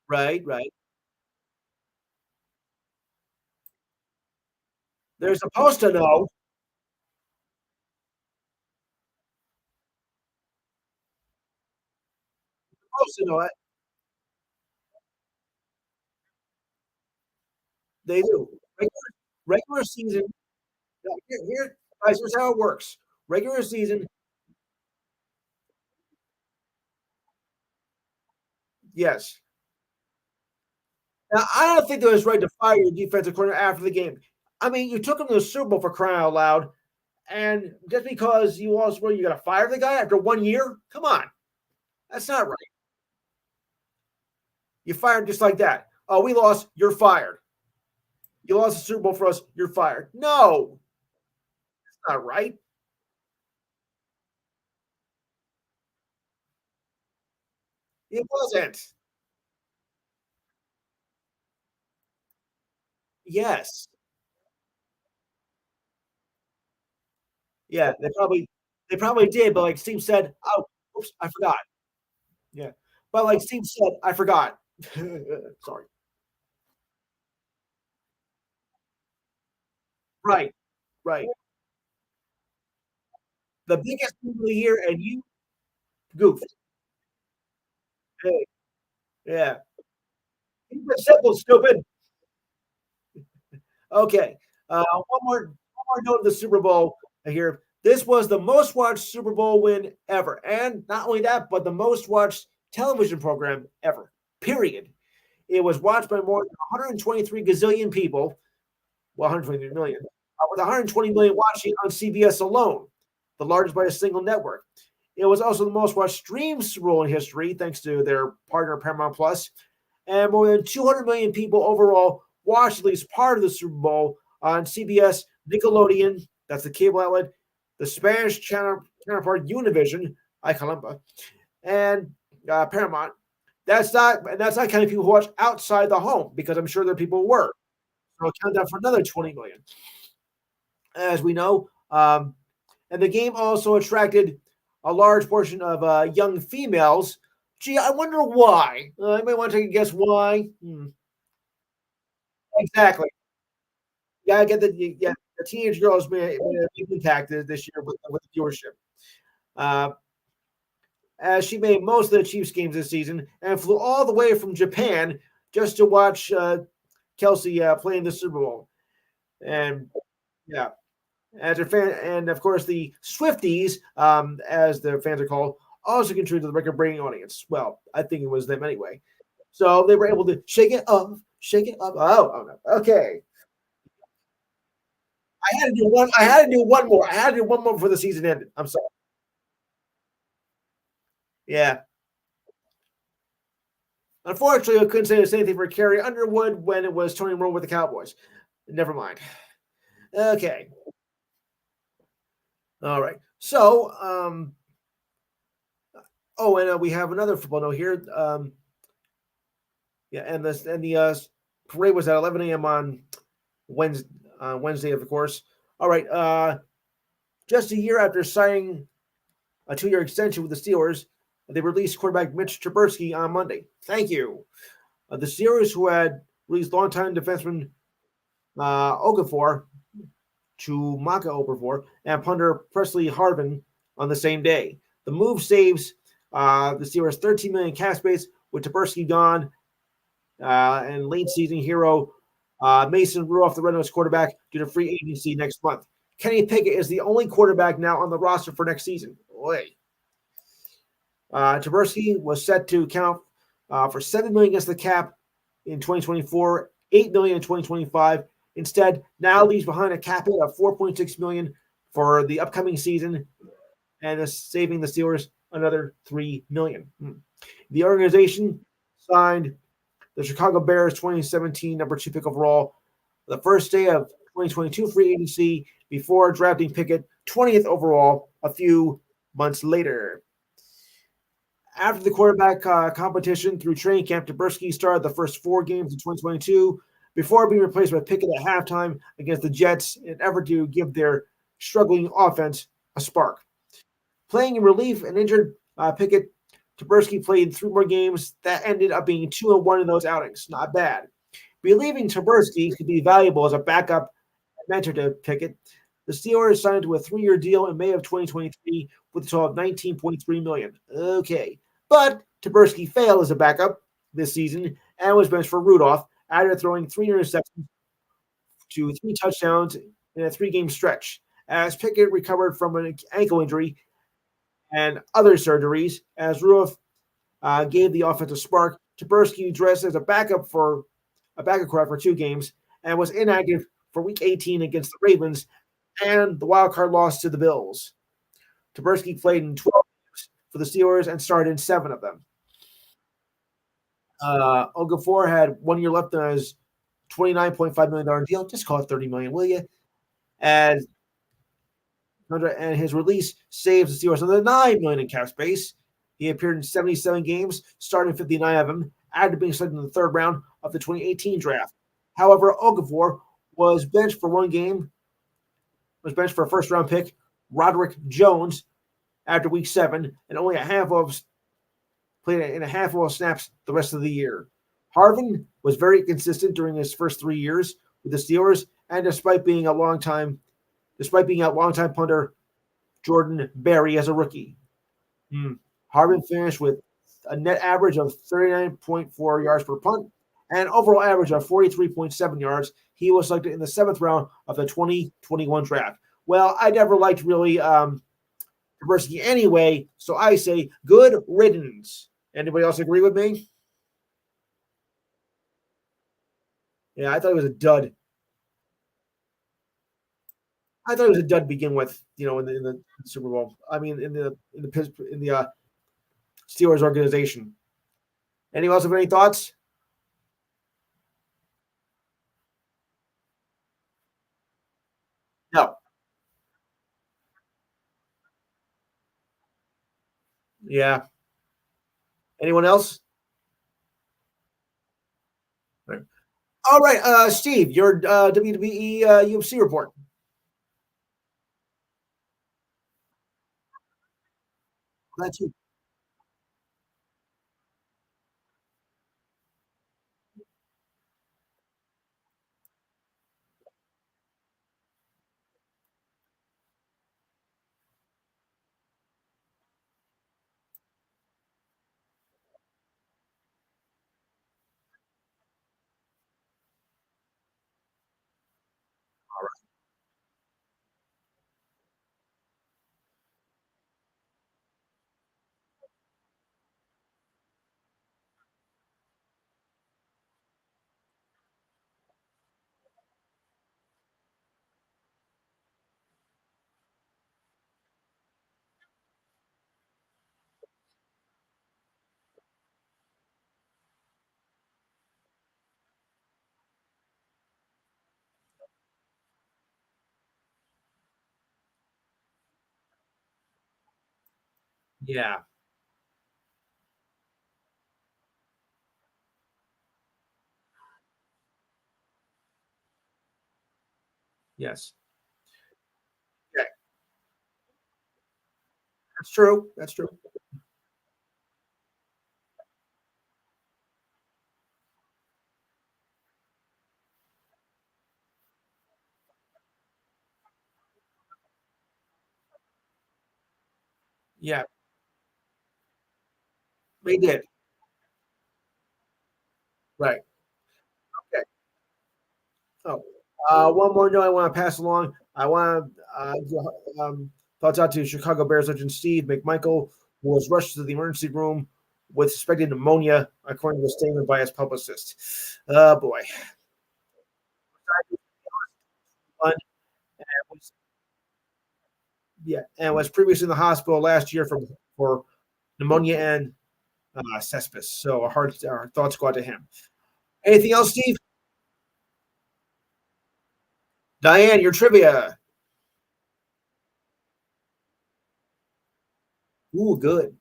Right, right. They're supposed to know. Supposed to know it. They do. Regular season. Guys, here's how it works. Regular season, yes. Now, I don't think it was right to fire your defensive coordinator after the game. I mean, you took him to the Super Bowl for crying out loud, and just because you lost, you got to fire the guy after 1 year? Come on, that's not right. You fired just like that. Oh, we lost. You're fired. You lost the Super Bowl for us. You're fired. No, it's not right. It wasn't. Yes. Yeah, they probably did, but like Steve said, oh, oops, I forgot. Yeah, but like Steve said, I forgot. Sorry. Right, right. The biggest move of the year, and you goofed. Hey, yeah. it simple, stupid. Okay. One more note of the Super Bowl here. This was the most watched Super Bowl win ever. And not only that, but the most watched television program ever. Period. It was watched by more than 123 gazillion people. Well, 123 million. With 120 million watching on CBS alone, the largest by a single network. It was also the most watched streamed Super Bowl in history, thanks to their partner Paramount Plus. And more than 200 million people overall watched at least part of the Super Bowl on CBS, Nickelodeon, that's the cable outlet, the Spanish channel counterpart Univision, I Calampa, and Paramount. That's not counting people who watch outside the home, because I'm sure there people were. So I'll count that for another 20 million. As we know, and the game also attracted a large portion of young females. Gee, I wonder why. Anybody want to take a guess why? Exactly. Yeah, I get that. Yeah, the teenage girls made a big impact this year with the viewership. Uh, as she made most of the Chiefs games this season and flew all the way from Japan just to watch Kelsey play in the Super Bowl. And yeah, as a fan, and of course the Swifties, as the fans are called, also contributed to the record-breaking audience. Well, I think it was them anyway. So they were able to shake it up, shake it up. Oh no. Okay. I had to do one. I had to do one more. I had to do one more before the season ended. I'm sorry. Yeah. Unfortunately, I couldn't say the same thing for Carrie Underwood when it was Tony Romo with the Cowboys. Never mind. Okay. All right. So, oh, and we have another football note here. Yeah, and the parade was at 11 a.m. on Wednesday, of course. All right. Just a year after signing a 2-year extension with the Steelers, they released quarterback Mitch Trubisky on Monday. Thank you. The Steelers, who had released longtime defenseman Okafor to Maka Okafor and punter Presley Harvin on the same day. The move saves the Steelers $13 million cap space with Trubisky gone, and late season hero Mason Rudolph, the Red Nose quarterback, due to free agency next month. Kenny Pickett is the only quarterback now on the roster for next season. Boy. Trubisky was set to count for $7 million against the cap in 2024, $8 million in 2025. Instead, now leaves behind a cap hit of $4.6 million for the upcoming season, and is saving the Steelers another $3 million. The organization signed the Chicago Bears 2017 number 2 pick overall the first day of 2022 free agency before drafting Pickett 20th overall a few months later. After the quarterback competition through training camp, Trubisky started the first 4 games in 2022 before being replaced by Pickett at halftime against the Jets in an effort to give their struggling offense a spark. Playing in relief and injured Pickett, Trubisky played 3 more games that ended up being 2-1 in those outings. Not bad. Believing Trubisky could be valuable as a backup mentor to Pickett, the Steelers signed to a 3-year deal in May of 2023 with a total of $19.3 million. Okay. But Trubisky failed as a backup this season and was benched for Rudolph after throwing 3 interceptions to 3 touchdowns in a 3-game stretch. As Pickett recovered from an ankle injury and other surgeries, as Rudolph gave the offense a spark, Trubisky dressed as a backup quarterback for 2 games and was inactive for Week 18 against the Ravens and the wild card loss to the Bills. Trubisky played in 12 games for the Steelers and started in 7 of them. Okafor had 1 year left on his $29.5 million deal. Just call it $30 million, will you? And his release saves the Steelers another $9 million in cap space. He appeared in 77 games, starting 59 of them, after being selected in the 3rd round of the 2018 draft. However, Okafor was benched for 1 game, was benched for a 1st-round pick, Roderick Jones, after Week 7, and only played in a handful of snaps the rest of the year. Harvin was very consistent during his first 3 years with the Steelers, and despite being out longtime punter Jordan Berry as a rookie. Harvin finished with a net average of 39.4 yards per punt and overall average of 43.7 yards. He was selected in the seventh round of the 2021 draft. Well, I never liked really diversity anyway, so I say good riddance. Anybody else agree with me? Yeah, I thought he was a dud. I thought it was a dud to begin with. In the Super Bowl. I mean, in the Steelers organization. Anyone else have any thoughts? No. Yeah. Anyone else? Right. All right, Steve, your WWE UFC report. That's you. All right. Yeah. Yes. Yeah. That's true. That's true. Yeah, they did. Right. Okay. Oh, one more note I want to pass along. I want to thoughts out to Chicago Bears legend Steve McMichael, who was rushed to the emergency room with suspected pneumonia, according to a statement by his publicist. Oh boy. And was, yeah, and was previously in the hospital last year for pneumonia and cesspit. So our thoughts go out to him. Anything else, Steve? Diane, your trivia. Ooh, good.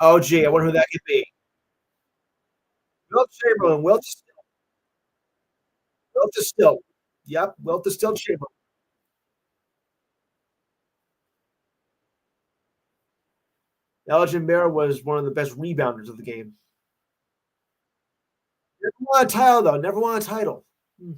Oh, gee, I wonder who that could be. Wilt Chamberlain. Wilt is still. Yep, Wilt is still Chamberlain. Elgin Mara was one of the best rebounders of the game. Never won a title, though. Never won a title. Hmm.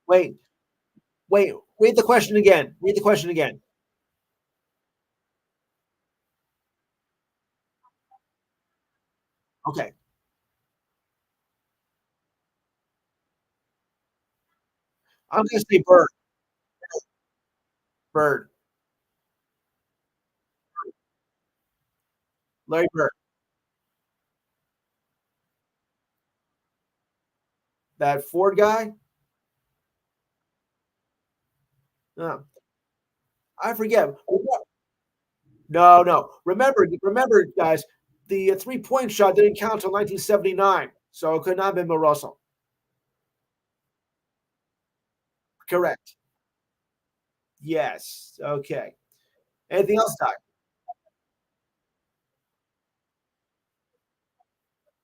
Wait, wait. Read the question again. Read the question again. Okay. I'm going to say Bird. Bird. Larry Bird. That Ford guy? Uh, I forget. No, no. Remember, guys, the 3-point shot didn't count until 1979, so it could not have been Bill Russell. Correct. Yes. Okay. Anything else, Doc?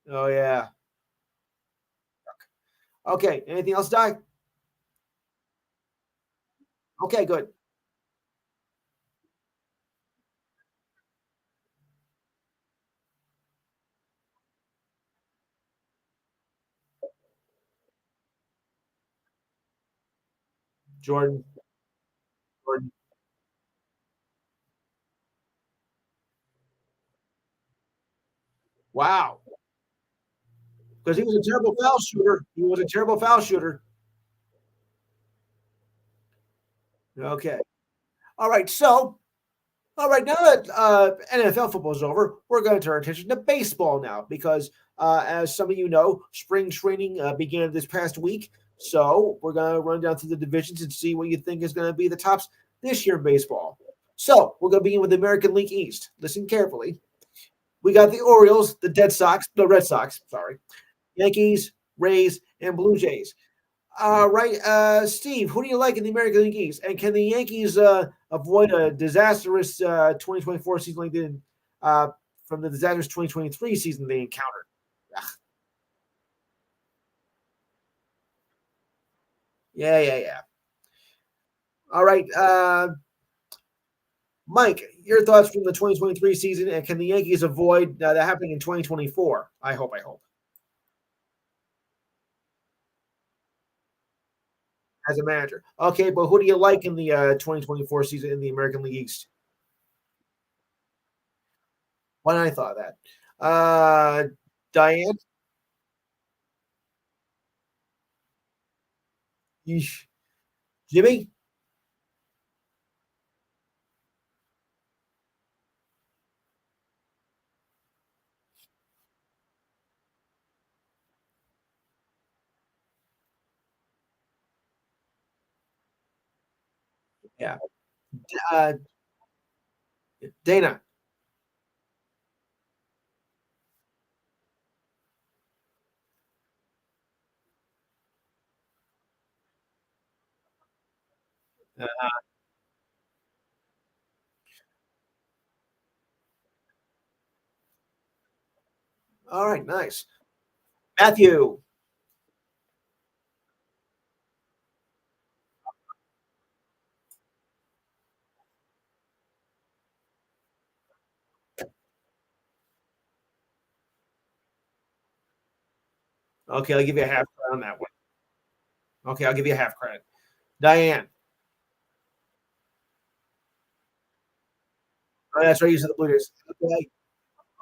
Oh, yeah. Okay. Anything else, Doc? Okay, good. Jordan. Jordan. Wow. Because he was a terrible foul shooter. He was a terrible foul shooter. Okay. All right. So, all right. Now that NFL football is over, we're going to turn our attention to baseball now because, as some of you know, spring training began this past week. So, we're going to run down through the divisions and see what you think is going to be the tops this year in baseball. So, we're going to begin with the American League East. Listen carefully. We got the Orioles, the Red Sox, sorry, Yankees, Rays, and Blue Jays. Right, Steve, who do you like in the American League East? And can the Yankees avoid a disastrous 2024 season like they did from the disastrous 2023 season they encountered? Ugh. Yeah, yeah, yeah. All right, Mike, your thoughts from the 2023 season, and can the Yankees avoid that happening in 2024? I hope. I hope. As a manager, okay, but who do you like in the 2024 season in the American League East? Why did I thought of that? Diane, Yeesh. Jimmy, yeah, uh, Dana, uh, all right, nice. Matthew, okay, I'll give you a half credit on that one. Okay, I'll give you a half credit. Diane, oh, that's right, you said the Blue Jays. Okay,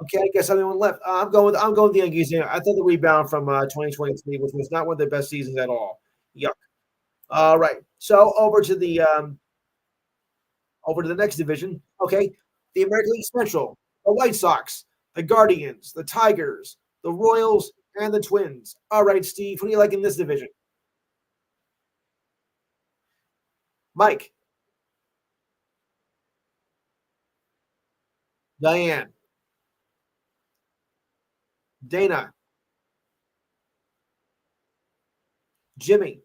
okay, I guess I'm the one left. I'm going with the Yankees here. I thought the rebound from 2023, which was not one of their best seasons at all. Yuck. All right, so over to the next division. Okay, the American League Central, the White Sox, the Guardians, the Tigers, the Royals, and the Twins. All right, Steve, who do you like in this division? Mike, Diane, Dana, Jimmy,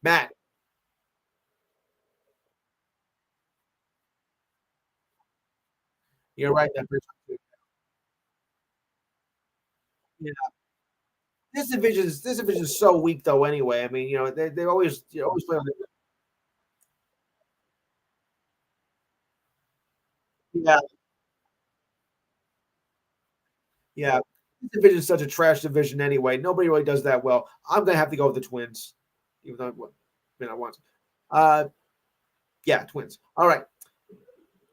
Matt. You're right. That first one, too. Yeah, this division is so weak though. Anyway, I mean, they always always play on the yeah yeah. This division is such a trash division anyway. Nobody really does that well. I'm gonna have to go with the Twins, even though I want. Uh, yeah, Twins. All right,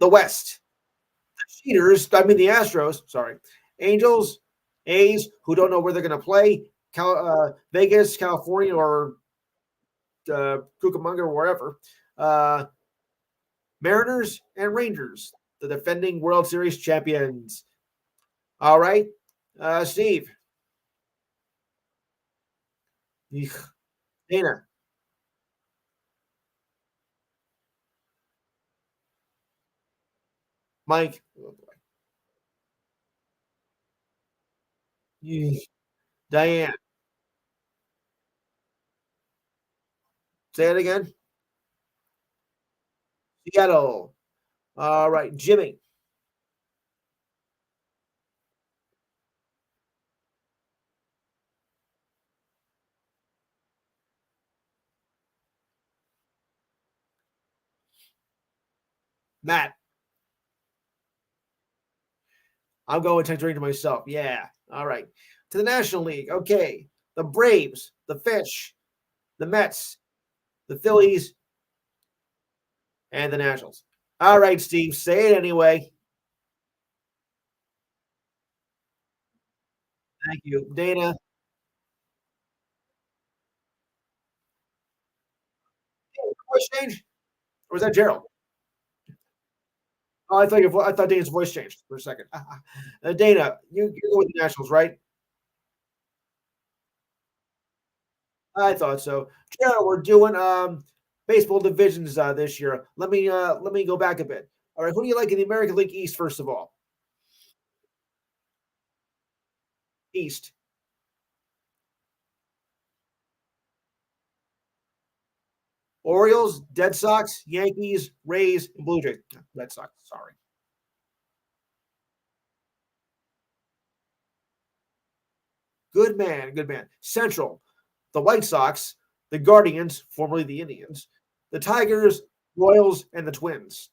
the West. Cheaters. I mean the Astros. Sorry, Angels, A's, who don't know where they're gonna play. Vegas, California, or Cucamonga, or wherever. Uh, Mariners and Rangers, the defending World Series champions. All right, Steve, Dana, Mike, oh boy. Diane. Say it again. Seattle. All right, Jimmy, Matt. I'm going Texas Ranger myself. Yeah. All right. To the National League. Okay. The Braves, the Fish, the Mets, the Phillies, and the Nationals. All right, Steve, say it anyway. Thank you. Dana, voice change? Or was that Gerald? Oh, I thought Dana's voice changed for a second. Dana, you go with the Nationals, right? I thought so. Gerald, we're doing baseball divisions this year. Let me go back a bit. All right, who do you like in the American League East first of all? East. Orioles, Dead Sox, Yankees, Rays, and Blue Jays. Red Sox, sorry. Good man, good man. Central, the White Sox, the Guardians, formerly the Indians, the Tigers, Royals, and the Twins.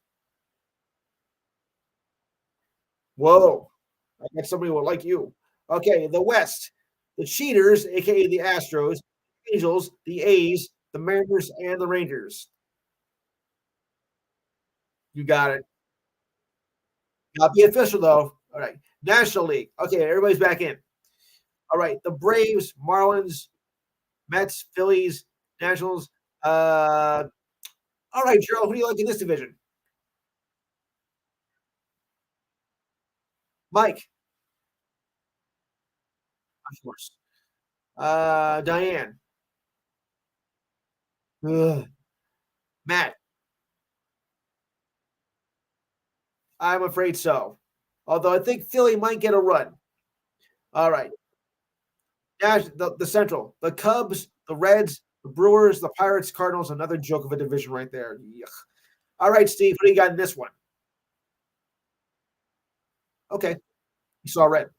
Whoa, I got somebody who will like you. Okay, the West, the Cheaters, aka the Astros, Angels, the A's, the Mariners, and the Rangers. You got it. Not be official though. All right. National League. Okay, everybody's back in. All right. The Braves, Marlins, Mets, Phillies, Nationals. All right, Gerald, who do you like in this division? Mike, of course. Diane. Ugh. Matt, I'm afraid so. Although I think Philly might get a run. All right. The Central, the Cubs, the Reds, the Brewers, the Pirates, Cardinals. Another joke of a division right there. Yuck. All right, Steve, what do you got in this one? Okay, you saw red.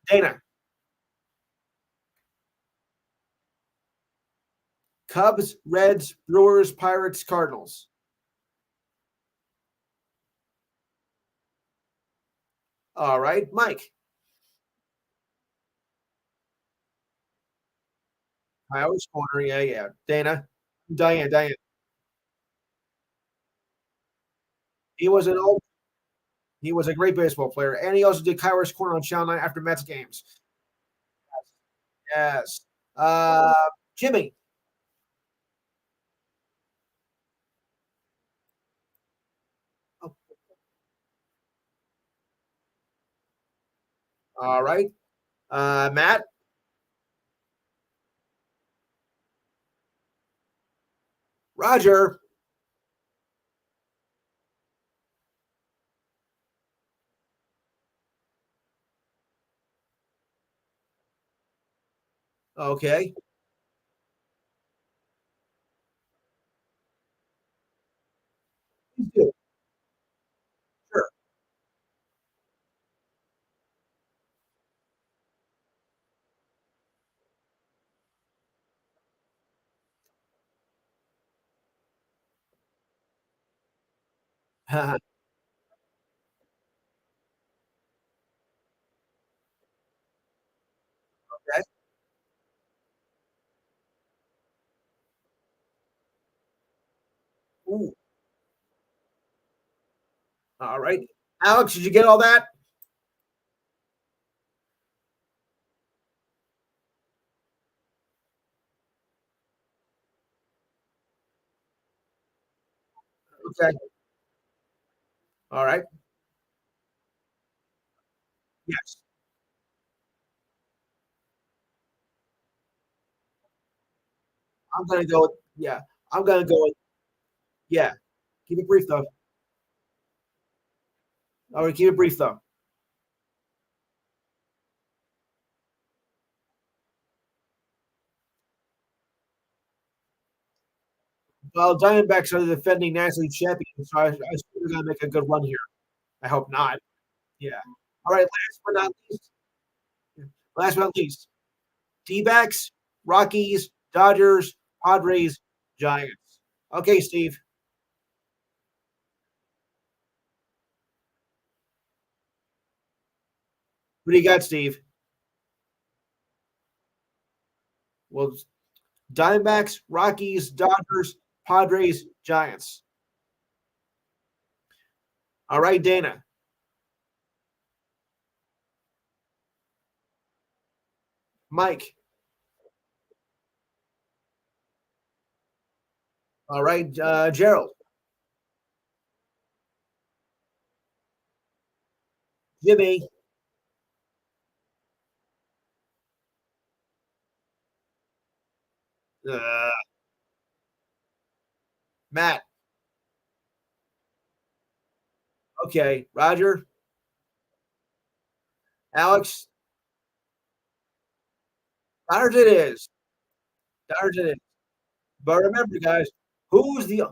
Dana, Cubs, Reds, Brewers, Pirates, Cardinals. All right, Mike. I always corner. Yeah, yeah. Dana, Diane. He was an old. He was a great baseball player, and he also did Kyrus Corner on Channel 9 after Mets games. Yes. Uh, Jimmy. Oh, all right. Matt. Roger. Okay. Please do. Sure. Okay. Ooh. All right. Alex, did you get all that? Okay. All right. Yes. I'm gonna go with yeah. I'm gonna go with yeah. Keep it brief though. All right, keep it brief though. Well, Diamondbacks are the defending National League champions, so I assume they're gonna make a good run here. I hope not. Yeah. All right, last but not least, D-backs, Rockies, Dodgers, Padres, Giants. Okay, Steve. What do you got, Steve? Well, Diamondbacks, Rockies, Dodgers, Padres, Giants. All right, Dana. Mike. All right, Gerald. Jimmy. Uh, Matt. Okay, Roger. Alex. Dodgers it is. Dodgers it is. But remember, guys, who's the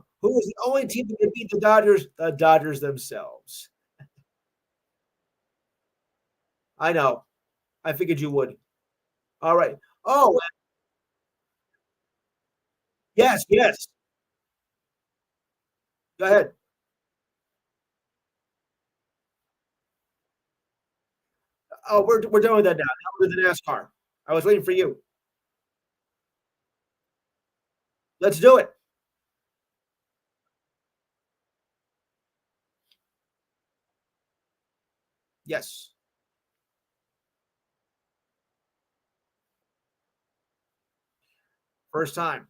only team that can beat the Dodgers? The Dodgers themselves. I know. I figured you would. All right. Oh, yes, yes. Go ahead. Oh, we're done with that now. Now we're to the NASCAR. I was waiting for you. Let's do it. Yes. First time.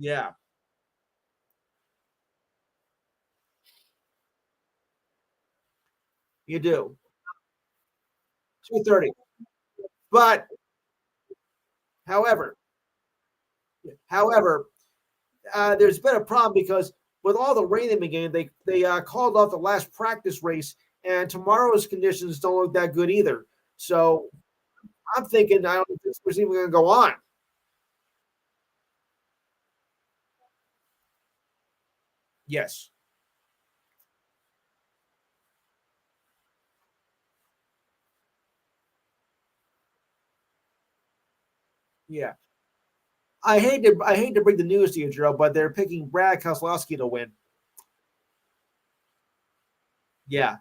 Yeah, you do. 2:30. But however, however, there's been a problem because with all the rain in the game, they called off the last practice race, and tomorrow's conditions don't look that good either. So I'm thinking I don't think this was even going to go on. Yes. Yeah. I hate to bring the news to you, Joe, but they're picking Brad Keselowski to win. Yeah.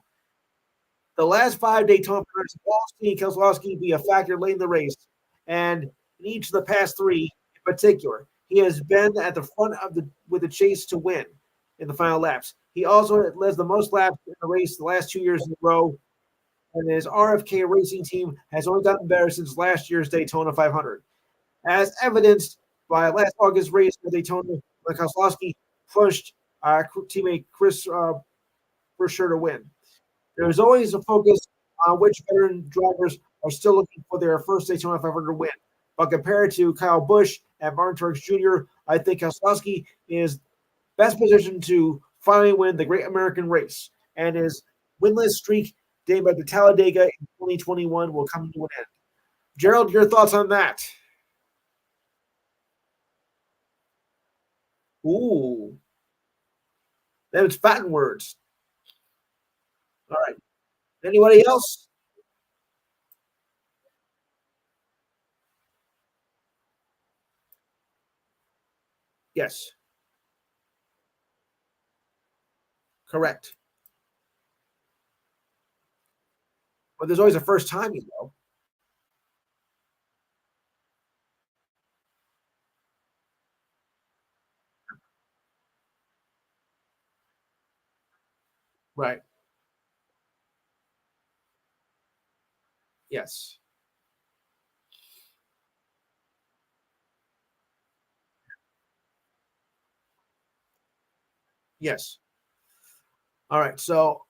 The last 5 Daytona runners have all seen Keselowski be a factor late in the race, and in each of the past three in particular, he has been at the front of the with the chase to win in the final laps. He also led the most laps in the race the last 2 years in a row, and his RFK racing team has only gotten better since last year's Daytona 500, as evidenced by last August race at Daytona, when Keselowski pushed teammate Chris Buescher to win. There's always a focus on which veteran drivers are still looking for their first Daytona 500 win. But compared to Kyle Busch and Martin Truex Jr., I think Keselowski is best positioned to finally win the Great American Race, and his winless streak dated by the Talladega in 2021 will come to an end. Gerald, your thoughts on that? Ooh, that was Latin words. All right. Anybody else? Yes, correct. But there's always a first time, you know. Right. Yes. Yes. All right. So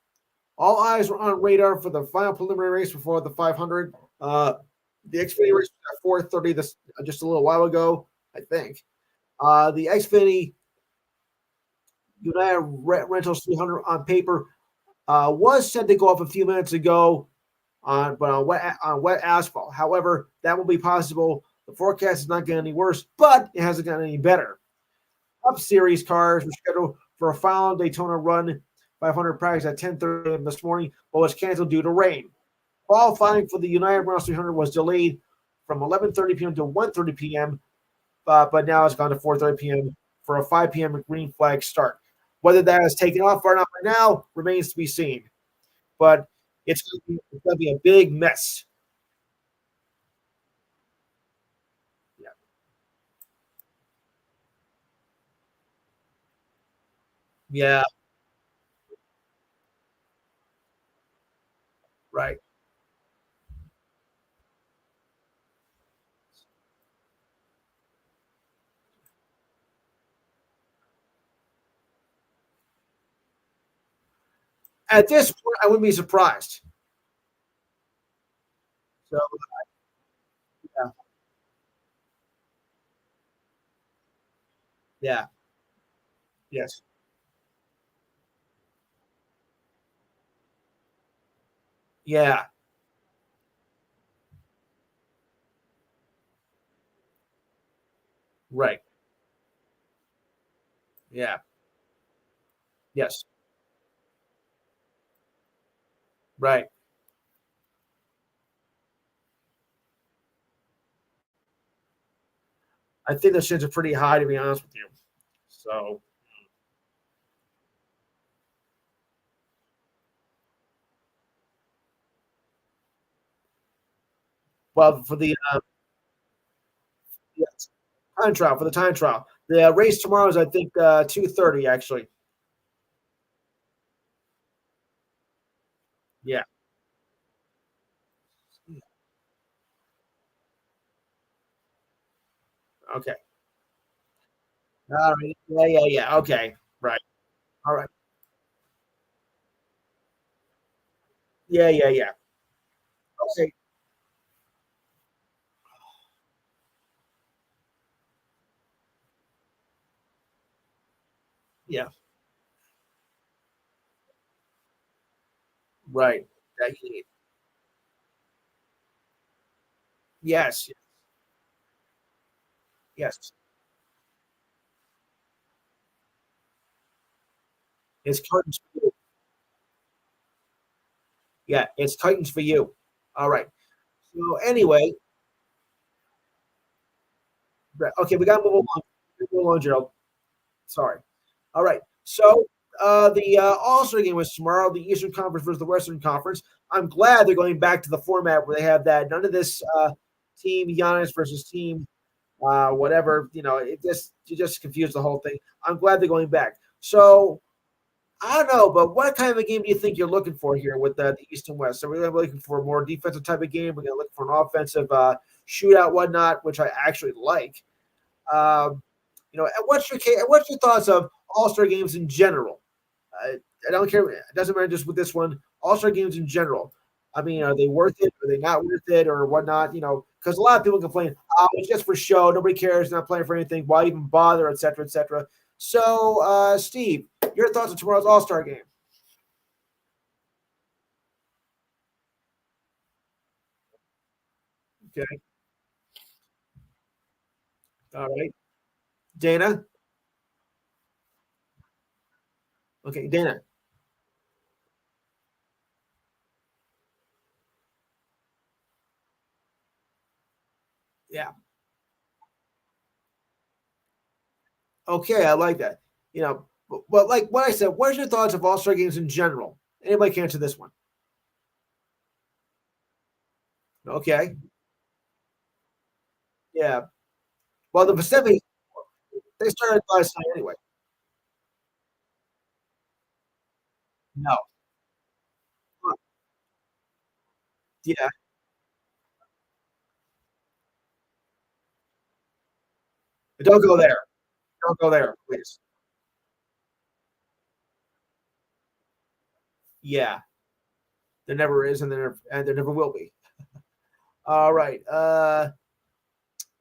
all eyes were on radar for the final preliminary race before the 500. The Xfinity race was at 4:30 this just a little while ago, I think. The Xfinity United Rentals 300 on paper was set to go off a few minutes ago but on wet asphalt. However, that will be possible. The forecast is not getting any worse, but it hasn't gotten any better. Cup Series cars were scheduled for a final Daytona run 500 practice at 10:30 a.m. this morning, but was canceled due to rain. Qualifying for the United Rentals 300 was delayed from 11:30 p.m. to 1:30 p.m. but now it's gone to 4:30 p.m. for a 5 p.m. green flag start. Whether that has taken off or not by now remains to be seen. But it's going to be a big mess. Yeah, yeah, right. At this point, I wouldn't be surprised. So yeah, yeah, yes, yeah, right, yeah, yes, right. I think the shins are pretty high to be honest with you. So, well, for the yes, time trial for the time trial, the race tomorrow is I think 2:30 actually. Yeah. Okay. All right. Yeah, yeah, yeah. Okay. Right. All right. Yeah, yeah, yeah. Okay. Yeah. Right. That you need. Yes. Yes. It's curtains for you. Yeah, it's Titans for you. All right. So anyway, right, okay, we got to move along. Move along, Gerald. Sorry. All right. So the All-Star game was tomorrow. The Eastern Conference versus the Western Conference. I'm glad they're going back to the format where they have that. None of this team Giannis versus team whatever. You know, it just you just confused the whole thing. I'm glad they're going back. So I don't know, but what kind of a game do you think you're looking for here with the East and West? Are we looking for a more defensive type of game? We're going to look for an offensive shootout, whatnot, which I actually like. Um, and what's your thoughts of All Star games in general? I, I don't care. It doesn't matter just with this one. All Star games in general. I mean, are they worth it? Are they not worth it, or whatnot? Because a lot of people complain, "Oh, it's just for show. Nobody cares. Not playing for anything. Why even bother?" Et cetera, et cetera. So, Steve, your thoughts on tomorrow's All Star game? Okay. All right. Dana. Okay, Dana. Yeah. Okay, I like that. But like what I said, what are your thoughts of All Star games in general? Anybody can answer this one. Okay. Yeah. Well, the Pacific, they started last night anyway. No. Yeah. Don't go there. Don't go there, please. Yeah. There never is, and there never will be. All right.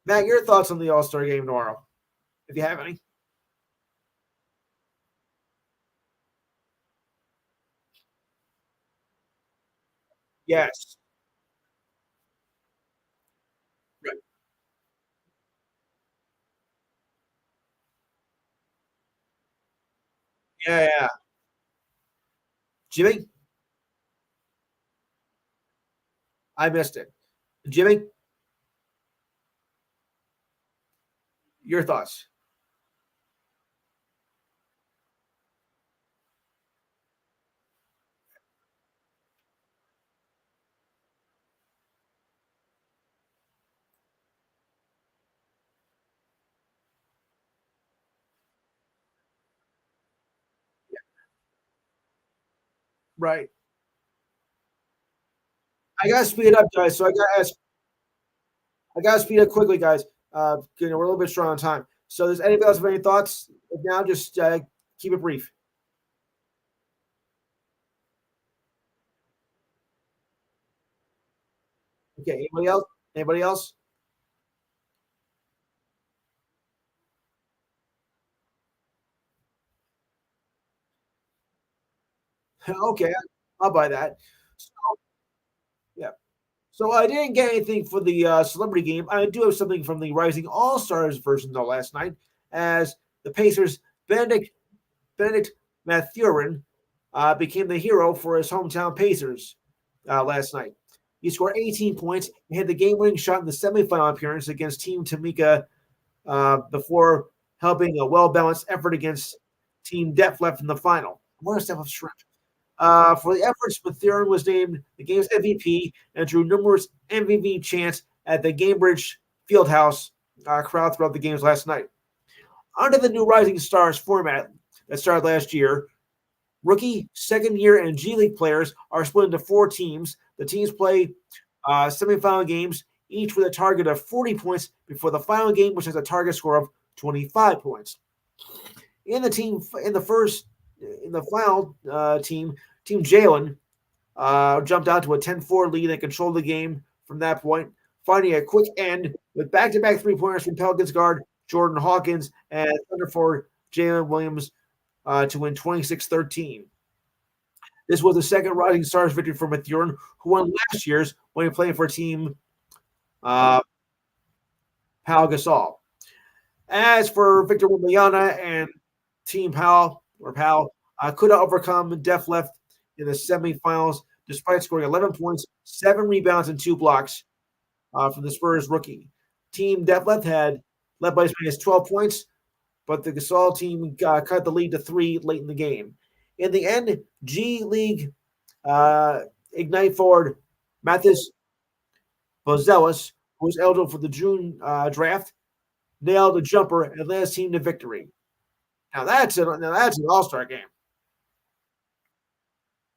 Matt, your thoughts on the All Star game tomorrow, if you have any? Yes. Right. Yeah, yeah. Jimmy, I missed it. Jimmy, Your thoughts? Right. I gotta speed it up, guys. I gotta speed up quickly, guys. We're a little bit strong on time. So, does anybody else have any thoughts? If now, just keep it brief. Okay. Anybody else? Anybody else? Okay, I'll buy that. So, yeah. So I didn't get anything for the celebrity game. I do have something from the Rising All Stars version though last night, as the Pacers Benedict Mathurin became the hero for his hometown Pacers last night. He scored 18 points and had the game-winning shot in the semifinal appearance against Team Tamika before helping a well-balanced effort against Team Depth left in the final. What a step of strength. For the efforts, Mathurin was named the game's MVP and drew numerous MVP chants at the Gamebridge Fieldhouse crowd throughout the games last night. Under the new Rising Stars format that started last year, rookie, second year, and G League players are split into four teams. The teams play semifinal games, each with a target of 40 points before the final game, which has a target score of 25 points. In the team, in the final Team Jalen jumped out to a 10-4 lead and controlled the game from that point, finding a quick end with back-to-back three-pointers from Pelicans guard Jordan Hawkins and Thunder forward Jalen Williams to win 26-13. This was the second Rising Stars victory for Mathurin, who won last year's when he played for Team uh, Pal Gasol. As for Victor Wembanyama and Team Pal or Pal, could not overcome Def left in the semifinals despite scoring 11 points, 7 rebounds, and 2 blocks from the Spurs rookie. Team Def left had led by as many as 12 points, but the Gasol team cut the lead to 3 late in the game. In the end, G League Ignite forward Mathis Bozelis, who was eligible for the June draft, nailed a jumper and led his team to victory. Now that's an all-star game.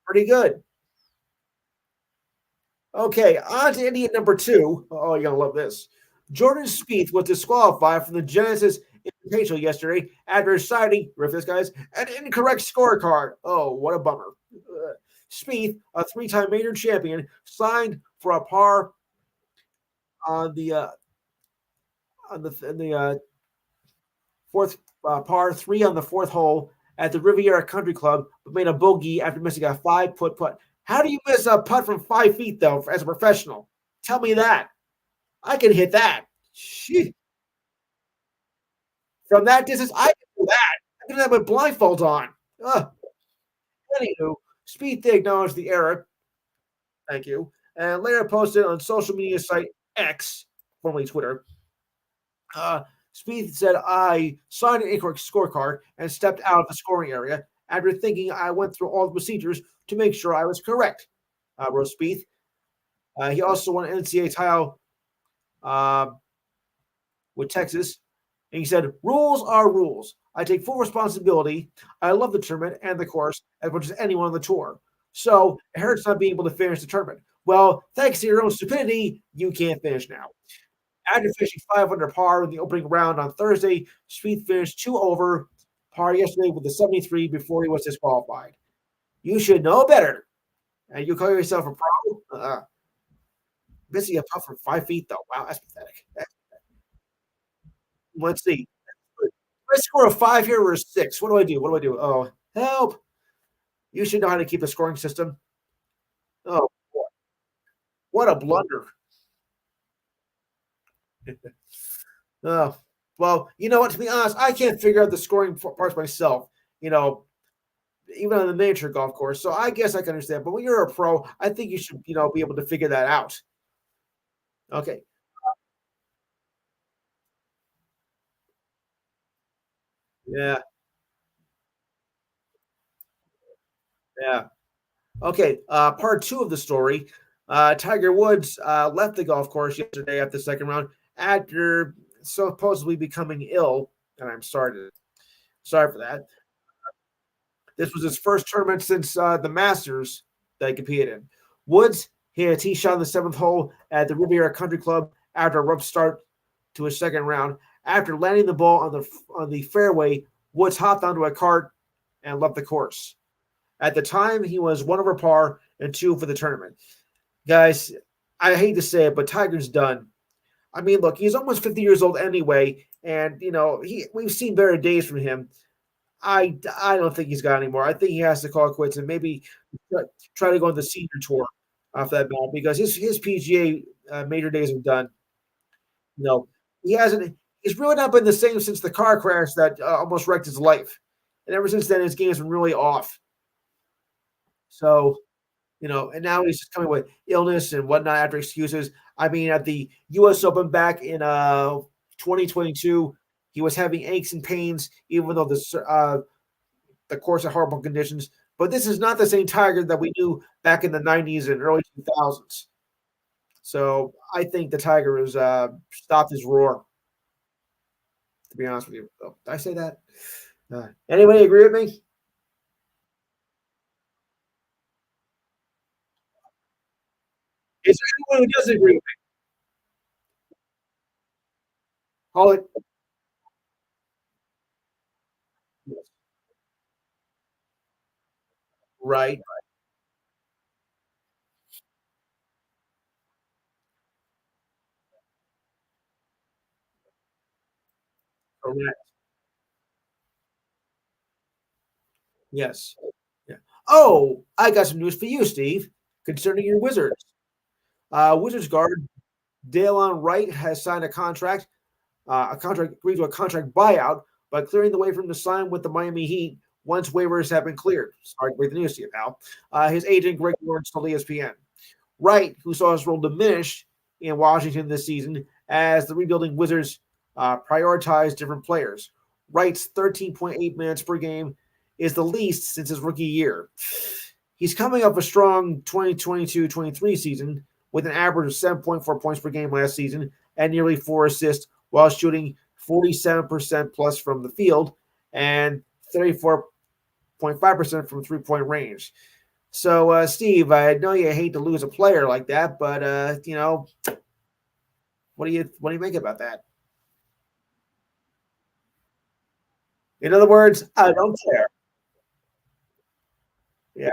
Pretty good. Okay, on to Indian number 2. Oh, you're gonna love this. Jordan Spieth was disqualified from the Genesis Invitational yesterday after citing, riff this guys, an incorrect scorecard. Oh, what a bummer. Spieth, a three-time major champion, signed for a par on the fourth par 3 on the fourth hole at the Riviera Country Club, but made a bogey after missing a 5-foot putt. How do you miss a putt from 5 feet though, as a professional? Tell me that. I can hit that. Sheesh. From that distance, I can do that. I can do that with blindfolds on. Ugh. Anywho, Spieth acknowledged the error. Thank you. And later posted on social media site X, formerly Twitter. Uh, Spieth said, I signed an incorrect scorecard and stepped out of the scoring area after thinking I went through all the procedures to make sure I was correct, wrote Spieth. He also won an NCAA title uh, with Texas. And he said, rules are rules. I take full responsibility. I love the tournament and the course as much as anyone on the tour. So it hurts not being able to finish the tournament. Well, thanks to your own stupidity, you can't finish now. After finishing 5 under par in the opening round on Thursday, Spieth finished 2 over par yesterday with a 73 before he was disqualified. You should know better. And you call yourself a pro? Missing a putt from 5 feet, though. Wow, that's pathetic. Let's see. I score a 5 here or a 6. What do I do? What do I do? Oh, help. You should know how to keep a scoring system. Oh, boy. What a blunder. Oh, well, you know what? To be honest, I can't figure out the scoring parts myself, you know, even on the miniature golf course. So I guess I can understand. But when you're a pro, I think you should, be able to figure that out. Okay. Yeah, yeah. Okay, part 2 of the story. Tiger Woods left the golf course yesterday after the second round after supposedly becoming ill, and sorry for that. This was his first tournament since the Masters that he competed in. Woods hit a tee shot in the seventh hole at the Riviera Country Club after a rough start to his second round. After landing the ball on the fairway, Woods hopped onto a cart and left the course. At the time, he was one over par and two for the tournament. Guys, I hate to say it, but Tiger's done. I mean, look, he's almost 50 years old anyway, and we've seen better days from him. I don't think he's got anymore. I think he has to call it quits and maybe try, try to go on the senior tour off that bat because his PGA major days are done. You know, he hasn't. He's really not been the same since the car crash that almost wrecked his life, and ever since then, his game's been really off. So and now he's just coming with illness and whatnot after excuses. I mean, at the U.S. Open back in 2022, he was having aches and pains, even though the course had horrible conditions. But this is not the same Tiger that we knew back in the 90s and early 2000s. So I think the Tiger has stopped his roar, to be honest with you. So, did I say that? Anybody agree with me? Is there anyone who doesn't agree with me? Call it. Yes. Right. Correct. Yes. Yeah. Oh, I got some news for you, Steve, concerning your Wizards. Wizards guard Dalen Wright has signed agreed to a contract buyout by clearing the way for him to sign with the Miami Heat once waivers have been cleared. Sorry to break the news to you, pal. His agent, Greg Lawrence, told ESPN. Wright, who saw his role diminish in Washington this season as the rebuilding Wizards prioritized different players. Wright's 13.8 minutes per game is the least since his rookie year. He's coming off a strong 2022-23 season with an average of 7.4 points per game last season and nearly 4 assists while shooting 47% plus from the field and 34.5% from 3-point range. So, Steve, I know you hate to lose a player like that, but what do you make about that? In other words, I don't care. Yeah.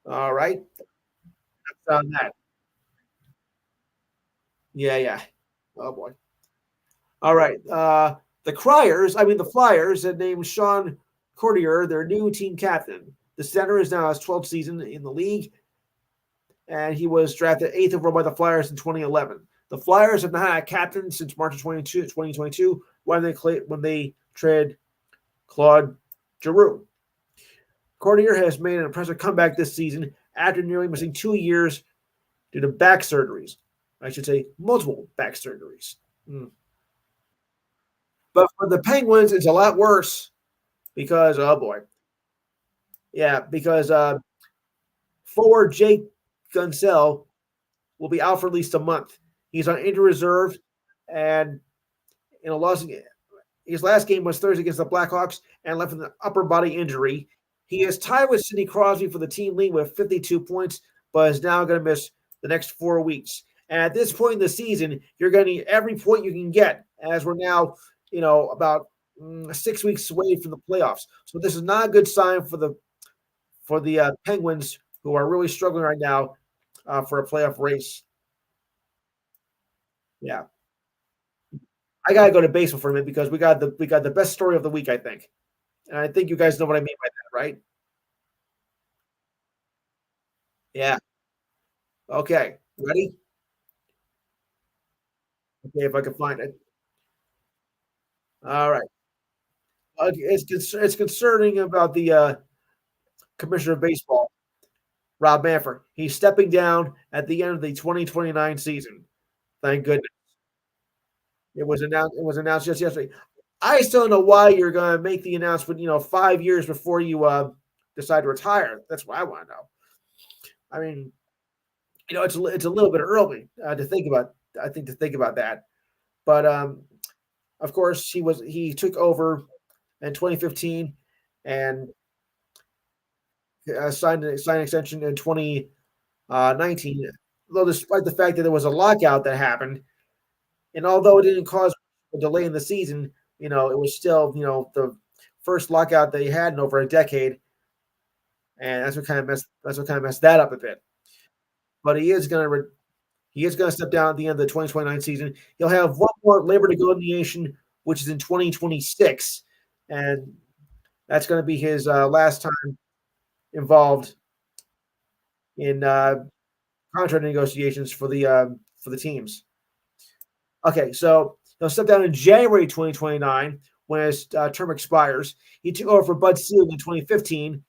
All right. That's on that. Yeah, yeah. Oh boy. All right. The Flyers had named Sean Courtier their new team captain. The center is now his 12th season in the league, and he was drafted eighth overall by the Flyers in 2011. The Flyers have not had a captain since March of 2022 when they traded Claude Giroux. Courtier has made an impressive comeback this season after nearly missing 2 years due to back surgeries. I should say multiple back surgeries. Mm. But for the Penguins, it's a lot worse because oh boy, yeah, because forward Jake Gunsell will be out for at least a month. He's on injured reserve, and in a loss, his last game was Thursday against the Blackhawks and left with an upper body injury. He is tied with Sidney Crosby for the team lead with 52 points, but is now going to miss the next 4 weeks. And at this point in the season, you're going to need every point you can get, as we're now, about 6 weeks away from the playoffs. So this is not a good sign for the Penguins, who are really struggling right now for a playoff race. Yeah, I gotta go to baseball for a minute because we got the best story of the week, I think, and I think you guys know what I mean by that, right? Yeah. Okay. Ready? Okay, if I can find it. All right. It's concerning about the commissioner of baseball, Rob Manfred. He's stepping down at the end of the 2029 season. Thank goodness. It was announced just yesterday. I still don't know why you're going to make the announcement, 5 years before you decide to retire. That's what I want to know. I mean, it's a little bit early to think about. I think to think about that, but of course, he took over in 2015 and signed an extension in 2019. Though, despite the fact that there was a lockout that happened, and although it didn't cause a delay in the season, it was still the first lockout they had in over a decade, and that's what kind of messed that up a bit. But he is gonna step down at the end of the 2029 season. He'll have one more labor negotiation, which is in 2026, and that's going to be his last time involved in contract negotiations for the teams. Okay, so he'll step down in January 2029 when his term expires. He took over for Bud Selig in 2015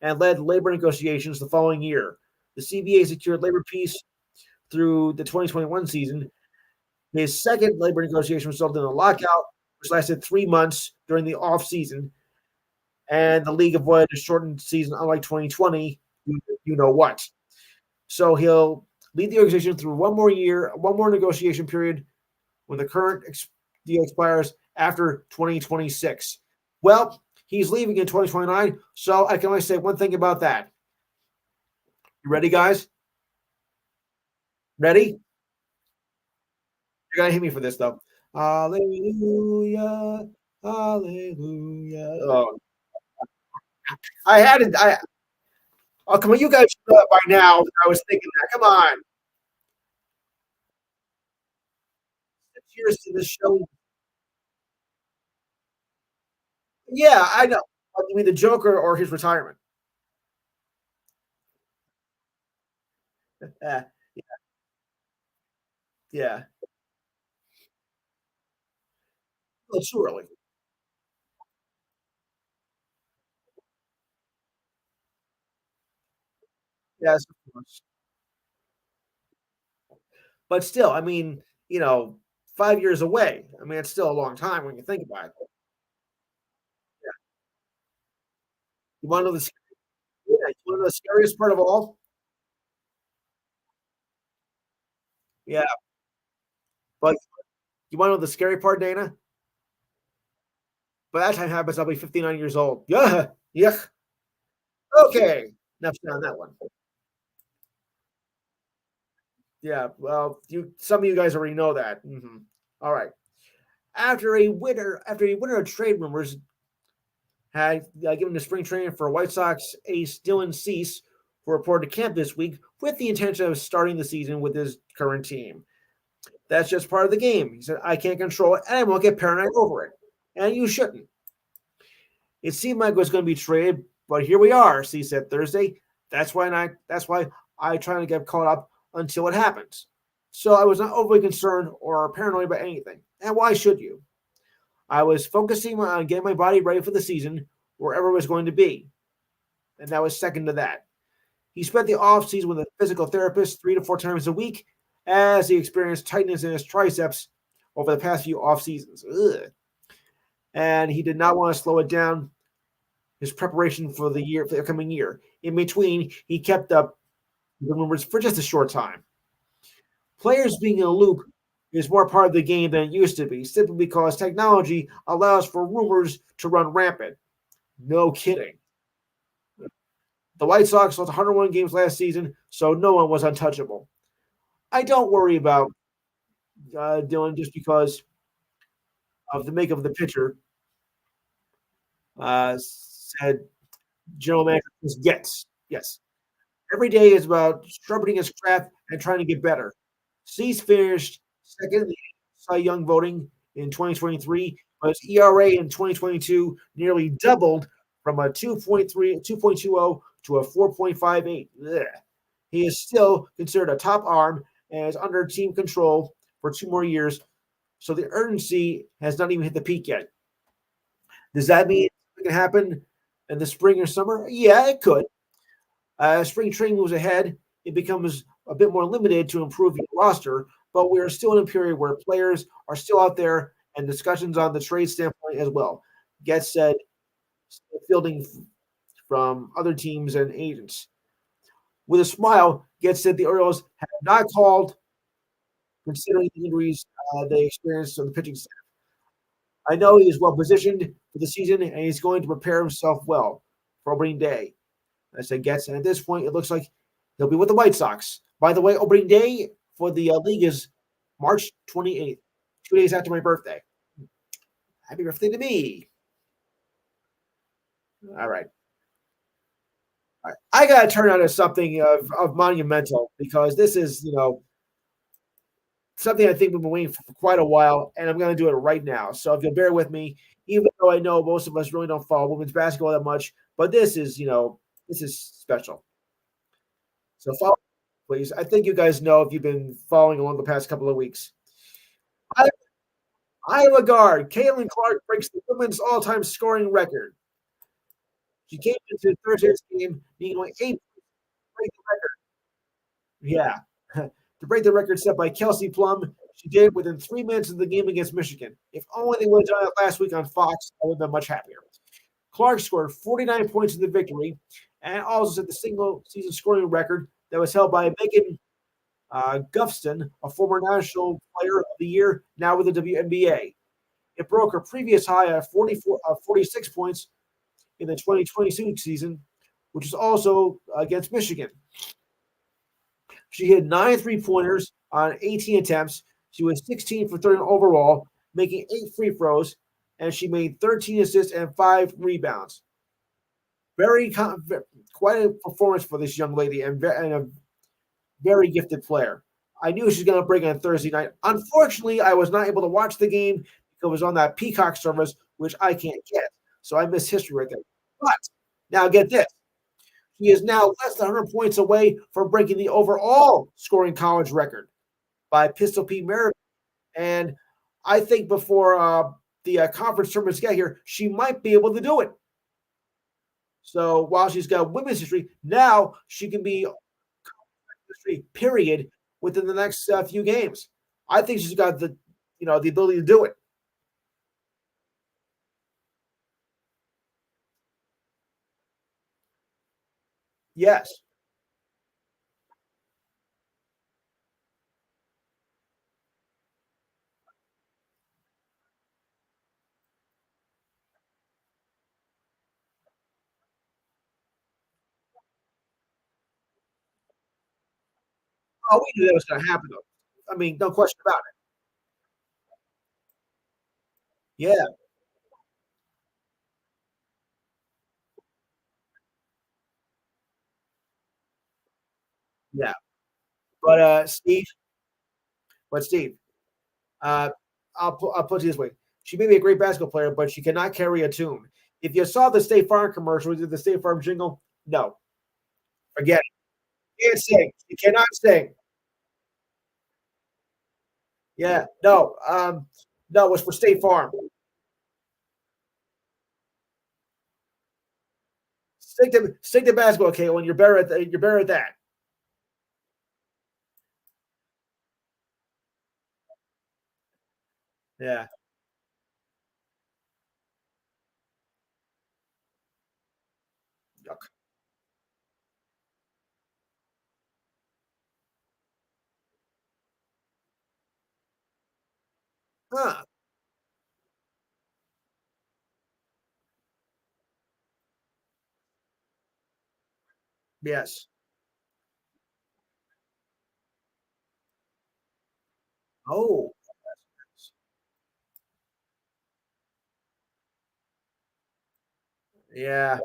and led labor negotiations the following year. The CBA secured labor peace through the 2021 season. His second labor negotiation resulted in a lockout, which lasted 3 months during the off season, and the league avoided a shortened season, unlike 2020. You know what? So he'll lead the organization through one more year, one more negotiation period when the current deal expires after 2026. Well, he's leaving in 2029, so I can only say one thing about that. You ready, guys? Ready? You're gonna hit me for this though. Hallelujah, hallelujah. Oh, I had it. Oh, come on, you guys should know it by now. I was thinking that. Come on, 6 years to this show. Yeah, I know. You mean the Joker or his retirement? Yeah, yeah. Well, it's too early. Yes, of course. But still, I mean, 5 years away. I mean, it's still a long time when you think about it. Yeah. You want to know yeah, you want to know the scariest part of all? Yeah, but you want to know the scary part, Dana? By that time happens, I'll be 59 years old. Yeah, yeah. Okay, enough said on that one. Yeah, well, some of you guys already know that. All right. After a winter of trade rumors had given the spring training for White Sox ace Dylan Cease, who reported to camp this week with the intention of starting the season with his current team. That's just part of the game. He said, I can't control it and I won't get paranoid over it. And you shouldn't. It seemed like it was going to be traded, but here we are, Cease said Thursday. That's why I try to get caught up until it happens. So I was not overly concerned or paranoid about anything. And why should you? I was focusing on getting my body ready for the season, wherever it was going to be. And that was second to that. He spent the offseason with a physical therapist 3 to 4 times a week as he experienced tightness in his triceps over the past few off seasons. Ugh. And he did not want to slow it down his preparation for the upcoming year. In between, he kept up the rumors for just a short time. Players being in a loop is more part of the game than it used to be, simply because technology allows for rumors to run rampant. No kidding. The White Sox lost 101 games last season, so no one was untouchable. I don't worry about Dylan just because of the makeup of the pitcher, said General Manager Chris Getz. Yes. Every day is about sharpening his craft and trying to get better. Cease finished second in the Cy Young voting in 2023, but his ERA in 2022 nearly doubled from a 2.20 to a 4.58. Ugh. He is still considered a top arm and is under team control for 2 more years, so the urgency has not even hit the peak yet. Does that mean it can happen in the spring or summer? Yeah, it could. Spring training moves ahead, it becomes a bit more limited to improve your roster, but we're still in a period where players are still out there and discussions on the trade standpoint as well. Getz said fielding from other teams and agents. With a smile, Getz said the Orioles have not called considering the injuries they experienced on the pitching staff. I know he is well positioned for the season and he's going to prepare himself well for opening day. I said Getz, and at this point, it looks like he'll be with the White Sox. By the way, opening day for the league is March 28th, 2 days after my birthday. Happy birthday to me. All right. All right. I got to turn on to something of monumental because this is, something I think we've been waiting for quite a while, and I'm going to do it right now. So if you'll bear with me, even though I know most of us really don't follow women's basketball that much, but this is special. So follow, please. I think you guys know if you've been following along the past couple of weeks. Iowa guard Caitlin Clark breaks the women's all-time scoring record. She came into Thursday's game needing only 8 to break the record. Yeah. To break the record set by Kelsey Plum, she did it within 3 minutes of the game against Michigan. If only they would have done it last week on Fox, I would have been much happier. Clark scored 49 points in the victory and also set the single season scoring record that was held by Megan Gufston, a former National Player of the Year, now with the WNBA. It broke her previous high of 46 points in the 2022 season, which is also against Michigan. She hit 9 3-pointers on 18 attempts. She was 16 for 30 overall, making 8 free throws, and she made 13 assists and 5 rebounds. Quite a performance for this young lady and a very gifted player. I knew she was going to break on Thursday night. Unfortunately, I was not able to watch the game because it was on that Peacock service, which I can't get. So I missed history right there. But now get this. He is now less than 100 points away from breaking the overall scoring college record by Pistol Pete Maravich. And I think before the conference tournaments get here, she might be able to do it. So while she's got women's history, now she can be history, period, within the next few games. I think she's got the ability to do it. Yes. Oh, we knew that was going to happen, though. I mean, no question about it. Yeah, yeah. But Steve, uh, I'll put it this way: she may be a great basketball player, but she cannot carry a tune. If you saw the State Farm commercial, did the State Farm jingle? No, forget it. You can't sing. You cannot sing. Yeah, no, no, it was for State Farm. Stick to basketball, Caitlin. You're better at that. Yeah. Yuck. Huh. Yes. Oh. Yeah.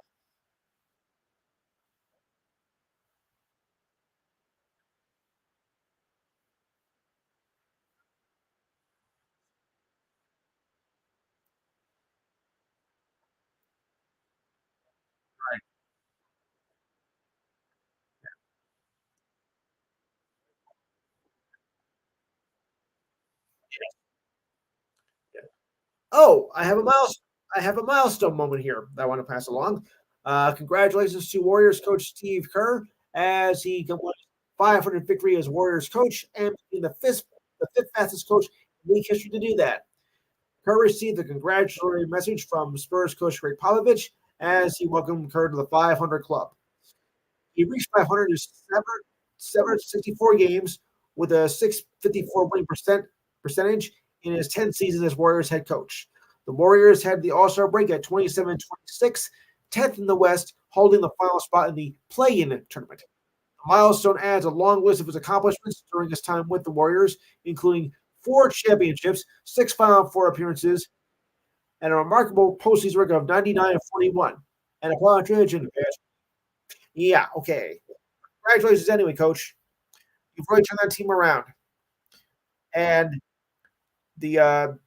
Oh, I have a milestone moment here that I want to pass along. Congratulations to Warriors coach Steve Kerr as he completed 500 victory as Warriors coach and being the fifth fastest coach in league history to do that. Kerr received a congratulatory message from Spurs coach Greg Popovich as he welcomed Kerr to the 500 club. He reached 500 in 764 games with a 654 winning percentage in his 10 seasons as Warriors head coach. The Warriors had the All-Star break at 27-26, 10th in the West, holding the final spot in the play-in tournament. The milestone adds a long list of his accomplishments during his time with the Warriors, including 4 championships, 6 Final Four appearances, and a remarkable postseason record of 99-41. And upon transition, yeah, okay. Congratulations anyway, coach. You've really turned that team around. And the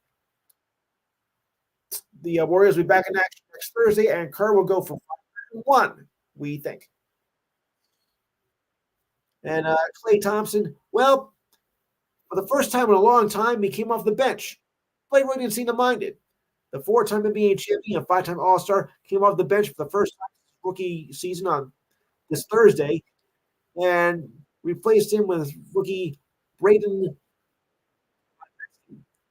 Warriors will be back in action next Thursday, and Kerr will go for 1, we think. And Klay Thompson, well, for the first time in a long time, he came off the bench. Klay really didn't seem to mind it. The 4-time NBA champion and 5-time All-Star came off the bench for the first time rookie season on this Thursday and replaced him with rookie Braden.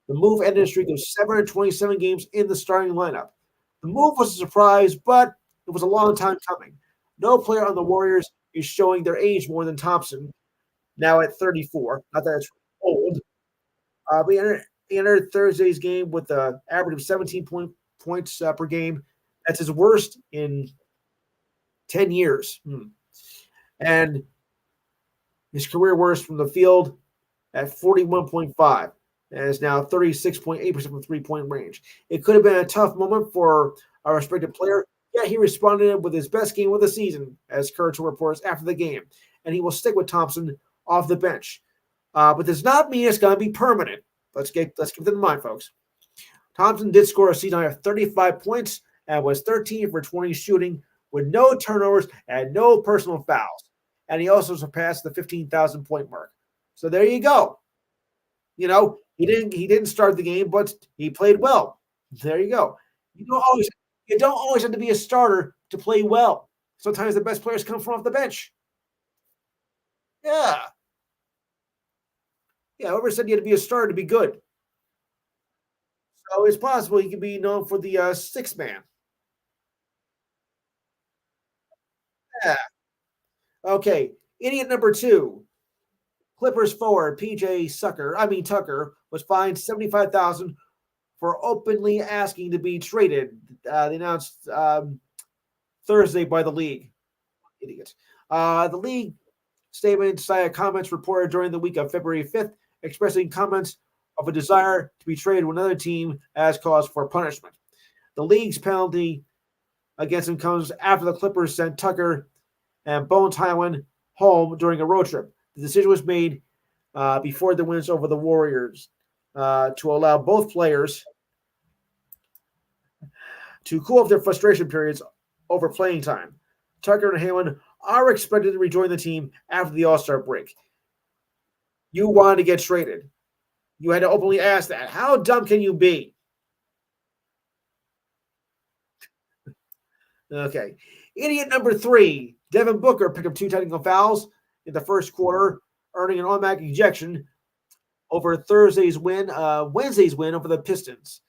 The move ended a streak of 727 games in the starting lineup. The move was a surprise, but it was a long time coming. No player on the Warriors is showing their age more than Thompson, now at 34. Not that it's old. He entered Thursday's game with an average of 17 points per game. That's his worst in 10 years. And his career worst from the field at 41.5. And is now 36.8% from three-point range. It could have been a tough moment for our respected player, yet he responded with his best game of the season, as Kerr reports after the game. And he will stick with Thompson off the bench. But does not mean it's going to be permanent. Let's keep that in mind, folks. Thompson did score a season high of 35 points and was 13 for 20 shooting with no turnovers and no personal fouls. And he also surpassed the 15,000 point mark. So there you go. You know, he didn't start the game, but he played well. There you go. You don't always have to be a starter to play well. Sometimes the best players come from off the bench. Yeah. Yeah, whoever said you had to be a starter to be good? So it's possible he could be known for the sixth man. Yeah. Okay. Idiot number 2. Clippers forward Tucker was fined $75,000 for openly asking to be traded. They announced Thursday by the league. Idiot. The league statement cited comments reported during the week of February 5th, expressing comments of a desire to be traded with another team as cause for punishment. The league's penalty against him comes after the Clippers sent Tucker and Bones Hyland home during a road trip. The decision was made before the wins over the Warriors to allow both players to cool off their frustration periods over playing time. Tucker and Hyland are expected to rejoin the team after the All-Star break. You wanted to get traded. You had to openly ask that. How dumb can you be? Okay. Idiot number 3. Devin Booker picked up 2 technical fouls in the first quarter, earning an automatic ejection over Wednesday's win over the Pistons.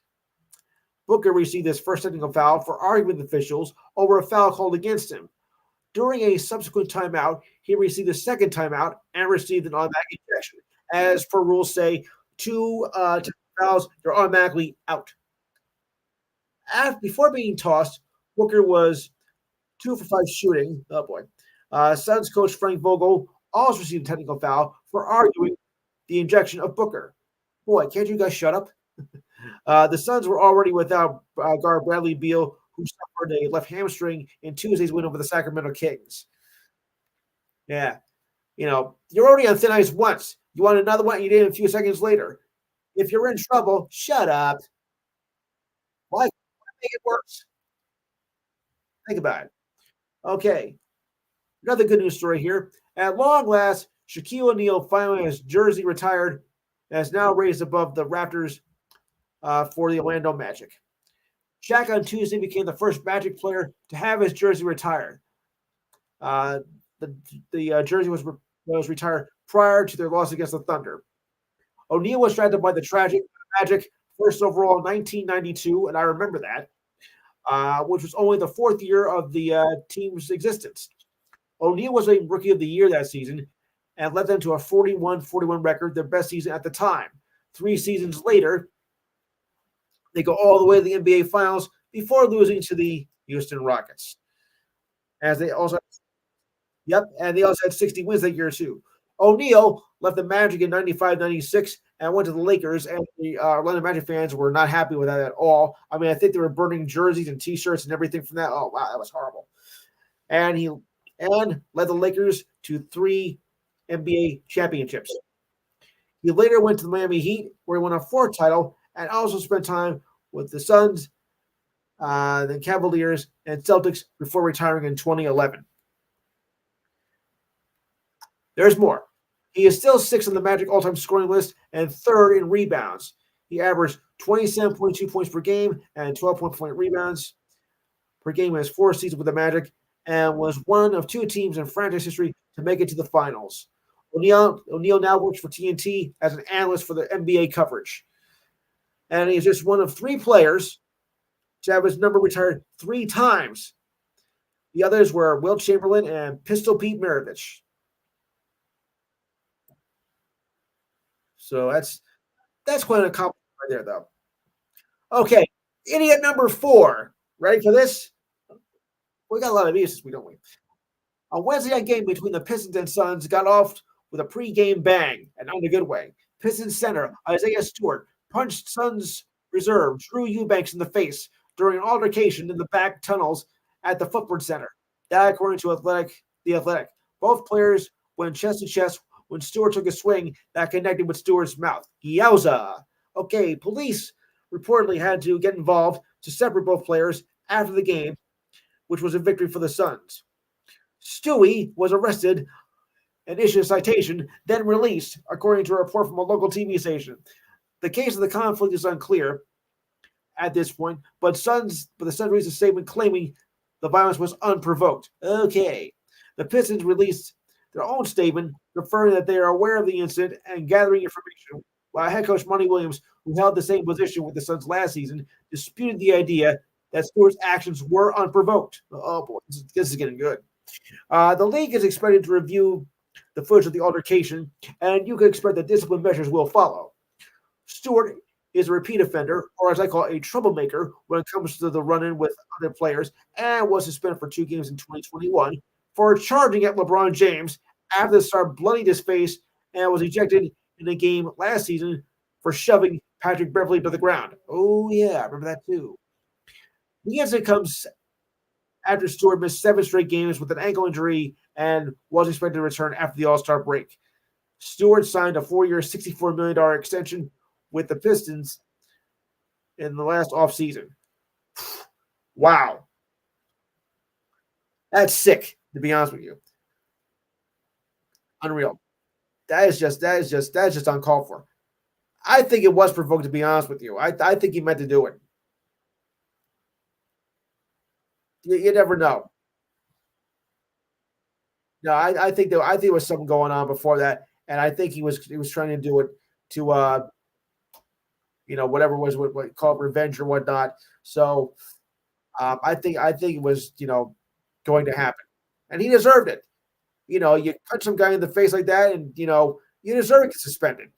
Booker received his first technical foul for arguing with officials over a foul called against him. During a subsequent timeout, he received a second timeout and received an automatic ejection. As per rules say, 2 fouls, you're automatically out. Before being tossed, Booker was 2 for 5 shooting. Oh boy. Suns coach Frank Vogel also received a technical foul for arguing the injection of Booker. Boy, can't you guys shut up? The Suns were already without guard Bradley Beal, who suffered a left hamstring in Tuesday's win over the Sacramento Kings. Yeah. You know, you're already on thin ice once. You want another one, you did it a few seconds later. If you're in trouble, shut up. Why make it worse? Think about it. Okay. Another good news story here. At long last, Shaquille O'Neal finally has jersey retired and is now raised above the Raptors for the Orlando Magic. Shaq on Tuesday became the first Magic player to have his jersey retired. The jersey was retired prior to their loss against the Thunder. O'Neal was drafted by the Magic first overall in 1992, and I remember that, which was only the fourth year of the team's existence. O'Neal was a rookie of the year that season and led them to a 41-41 record, their best season at the time. 3 seasons later, they go all the way to the NBA Finals before losing to the Houston Rockets. As they also, yep, and they also had 60 wins that year too. O'Neal left the Magic in 95-96 and went to the Lakers, and the Orlando Magic fans were not happy with that at all. I mean, I think they were burning jerseys and T-shirts and everything from that. Oh wow, that was horrible. And he led the Lakers to 3 NBA championships. He later went to the Miami Heat, where he won a fourth title, and also spent time with the Suns, the Cavaliers, and Celtics before retiring in 2011. There's more. He is still sixth on the Magic all-time scoring list and third in rebounds. He averaged 27.2 points per game and 12.4 rebounds per game in his 4 seasons with the Magic, and was one of 2 teams in franchise history to make it to the finals. O'Neal now works for TNT as an analyst for the NBA coverage. And he's just one of 3 players to have his number retired 3 times. The others were Wilt Chamberlain and Pistol Pete Maravich. So that's quite an accomplishment right there, though. Okay, idiot number 4. Ready for this? We got a lot of these this week, don't we? A Wednesday night game between the Pistons and Suns got off with a pre-game bang, and not in a good way. Pistons center Isaiah Stewart punched Suns reserve Drew Eubanks in the face during an altercation in the back tunnels at the Footprint Center. That, according to The Athletic. Both players went chest to chest when Stewart took a swing that connected with Stewart's mouth. Yowza! Okay, police reportedly had to get involved to separate both players after the game, which was a victory for the Suns. Stewie was arrested and issued a citation, then released, according to a report from a local TV station. The case of the conflict is unclear at this point, but the Suns released a statement claiming the violence was unprovoked. Okay. The Pistons released their own statement referring that they are aware of the incident and gathering information, while head coach Monty Williams, who held the same position with the Suns last season, disputed the idea that Stewart's actions were unprovoked. Oh boy, this is getting good. The league is expected to review the footage of the altercation, and you can expect that discipline measures will follow. Stewart is a repeat offender, or as I call it, a troublemaker when it comes to the run-in with other players, and was suspended for 2 games in 2021 for charging at LeBron James after the star bloodied his face and was ejected in a game last season for shoving Patrick Beverley to the ground. Oh, yeah, I remember that too. The incident comes after Stewart missed 7 straight games with an ankle injury and was expected to return after the All-Star break. Stewart signed a 4-year, $64 million extension with the Pistons in the last offseason. Wow. That's sick, to be honest with you. Unreal. That's just uncalled for. I think it was provoked, to be honest with you. I think he meant to do it. You never know. No, I think there was something going on before that, and I think he was trying to do it to whatever was what called revenge or whatnot. So I think it was going to happen, and he deserved it. You punch some guy in the face like that, and you deserve to get suspended.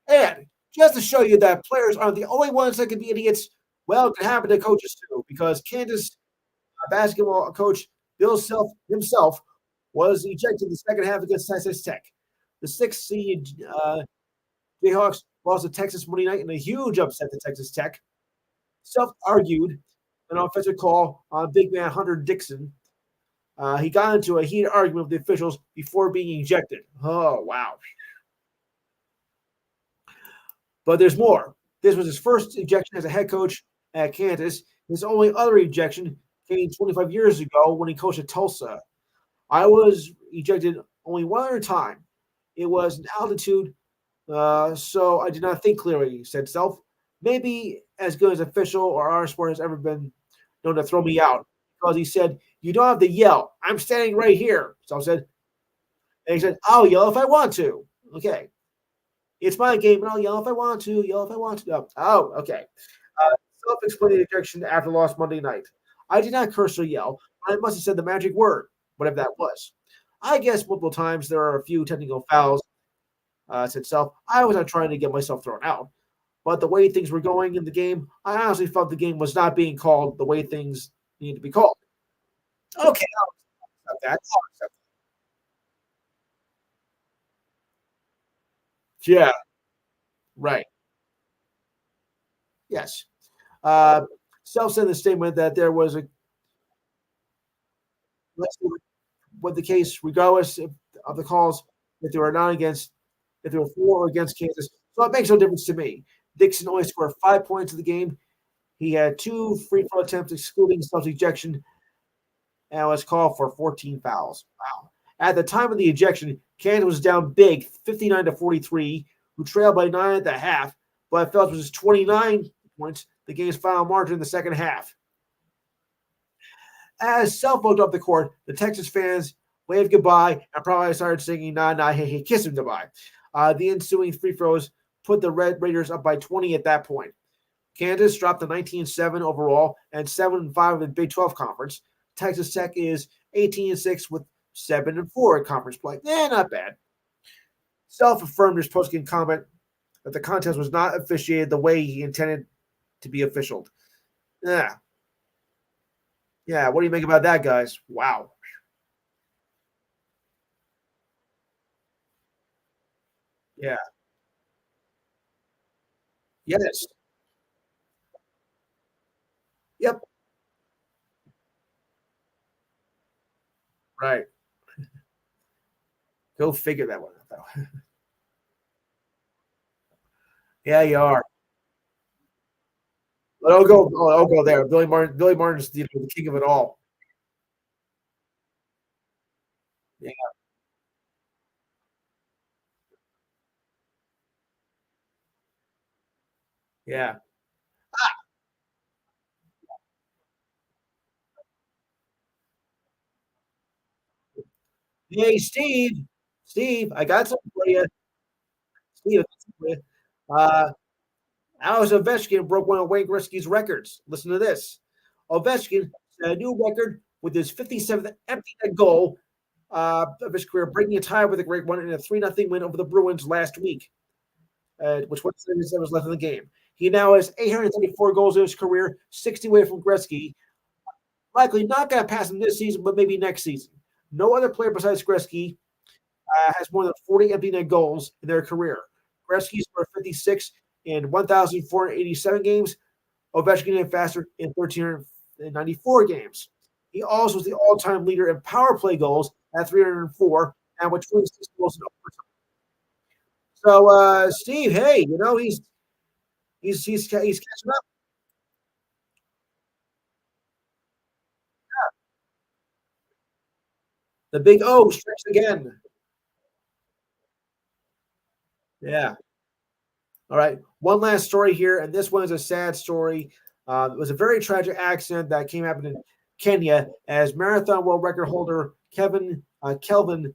And just to show you that players aren't the only ones that can be idiots, well, it can happen to coaches too, because Kansas basketball coach Bill Self himself was ejected in the second half against Texas Tech. The 6th seed Jayhawks lost to Texas Monday night in a huge upset to Texas Tech. Self argued an offensive call on big man Hunter Dixon. He got into a heated argument with the officials before being ejected. Oh, wow. But there's more. This was his first ejection as a head coach at Kansas. His only other ejection came 25 years ago when he coached at Tulsa. I was ejected only one other time. It was an altitude, so I did not think clearly, said Self. Maybe as good as official or our sport has ever been known to throw me out. Because he said, you don't have to yell. I'm standing right here. Self said. And he said, I'll yell if I want to. Okay. It's my game, and I'll yell if I want to, yell if I want to. Oh, okay. Self-explaining ejection after loss Monday night. I did not curse or yell. I must have said the magic word, whatever that was. I guess multiple times there are a few technical fouls. Said Self. I was not trying to get myself thrown out, but the way things were going in the game, I honestly felt the game was not being called the way things needed to be called. Okay, I'll accept that. I'll accept that. Yeah, right. Yes. Uh, Self said in the statement that there was a let's see what the case, regardless of the calls, if they were not against, if they were for or against Kansas. So it makes no difference to me. Dixon only scored 5 points in the game. He had two free throw attempts, excluding self ejection, and was called for 14 fouls. Wow. At the time of the ejection, Kansas was down big, 59-43, who trailed by 9 at the half, but Phelps was 29 points, the game's final margin in the second half. As Self moved up the court, the Texas fans waved goodbye and probably started singing "Nah, nah, hey, hey, kiss him goodbye." The ensuing free throws put the Red Raiders up by 20 at that point. Kansas dropped to 19-7 overall and 7-5 in the Big 12 conference. Texas Tech is 18-6 with 7-4 in conference play. Not bad. Self affirmed his post-game comment that the contest was not officiated the way he intended to be officialed. Yeah, yeah. What do you make about that, guys? Wow. Yeah. Yes. Yep. Right. Go figure that one out, though. Yeah, you are. But I'll go. I'll go there. Billy Martin. Billy Martin's the king of it all. Yeah. Yeah. Hey, Steve. Steve, I got something for you. Steve, I got something for you. Uh, Alex Ovechkin broke one of Wayne Gretzky's records. Listen to this. Ovechkin set a new record with his 57th empty net goal of his career, breaking a tie with the great one in a 3-0 win over the Bruins last week, which was 7 left in the game. He now has 834 goals in his career, 60 away from Gretzky. Likely not going to pass him this season, but maybe next season. No other player besides Gretzky has more than 40 empty net goals in their career. Gretzky scored 56 in 1,487 games. Ovechkin had faster in 1,394 games. He also was the all-time leader in power play goals at 304, and with 26 goals in overtime. So, Steve, hey, he's catching up. The big O strikes again. Yeah. All right. One last story here, and this one is a sad story. It was a very tragic accident that came up in Kenya as marathon world record holder Kevin Kelvin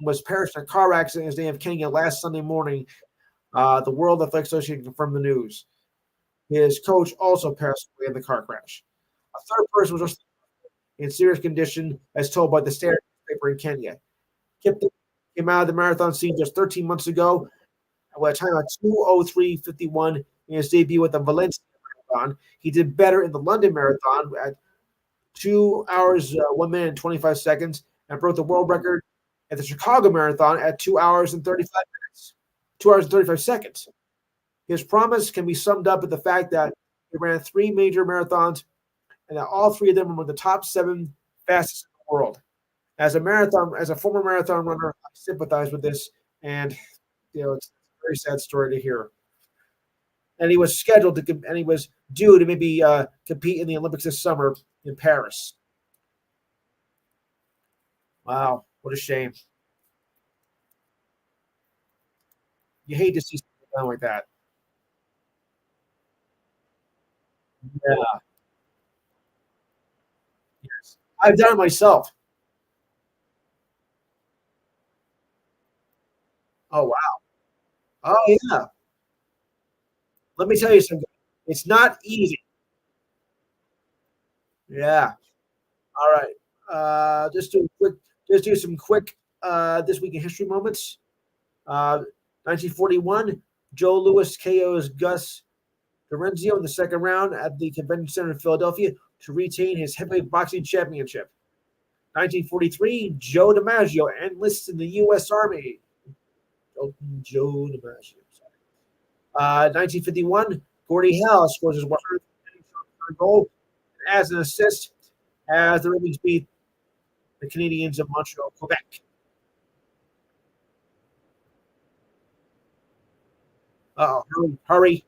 was perished in a car accident in his name of Kenya last Sunday morning. The World Athletic Association confirmed the news. His coach also passed away in the car crash. A third person was in serious condition, as told by the Standard newspaper in Kenya. Kipton came out of the marathon scene just 13 months ago at a time of 2:03:51 in his debut at the Valencia Marathon. He did better in the London Marathon at 2 hours, 1 minute and 25 seconds, and broke the world record at the Chicago Marathon at 2 hours and 35 minutes, 2 hours and 35 seconds. His promise can be summed up with the fact that he ran three major marathons and that all three of them were the top seven fastest in the world. As a former marathon runner, I sympathize with this, and it's a very sad story to hear. And he was scheduled to, and he was due to maybe compete in the Olympics this summer in Paris. Wow, what a shame! You hate to see something done like that. Yeah, yes, I've done it myself. Oh wow, Oh, yeah. Let me tell you something. It's not easy. Yeah. All right. Just do some quick this week in history moments. Uh, 1941, Joe Louis KO's Gus Lorenzo in the second round at the Convention Center in Philadelphia to retain his heavyweight boxing championship. 1943, Joe DiMaggio enlists in the U.S. Army. Joe DiMaggio. 1951, Gordie Howe scores his 100th goal as an assist as the Ravens beat the Canadians of Montreal, Quebec. Hurry, hurry.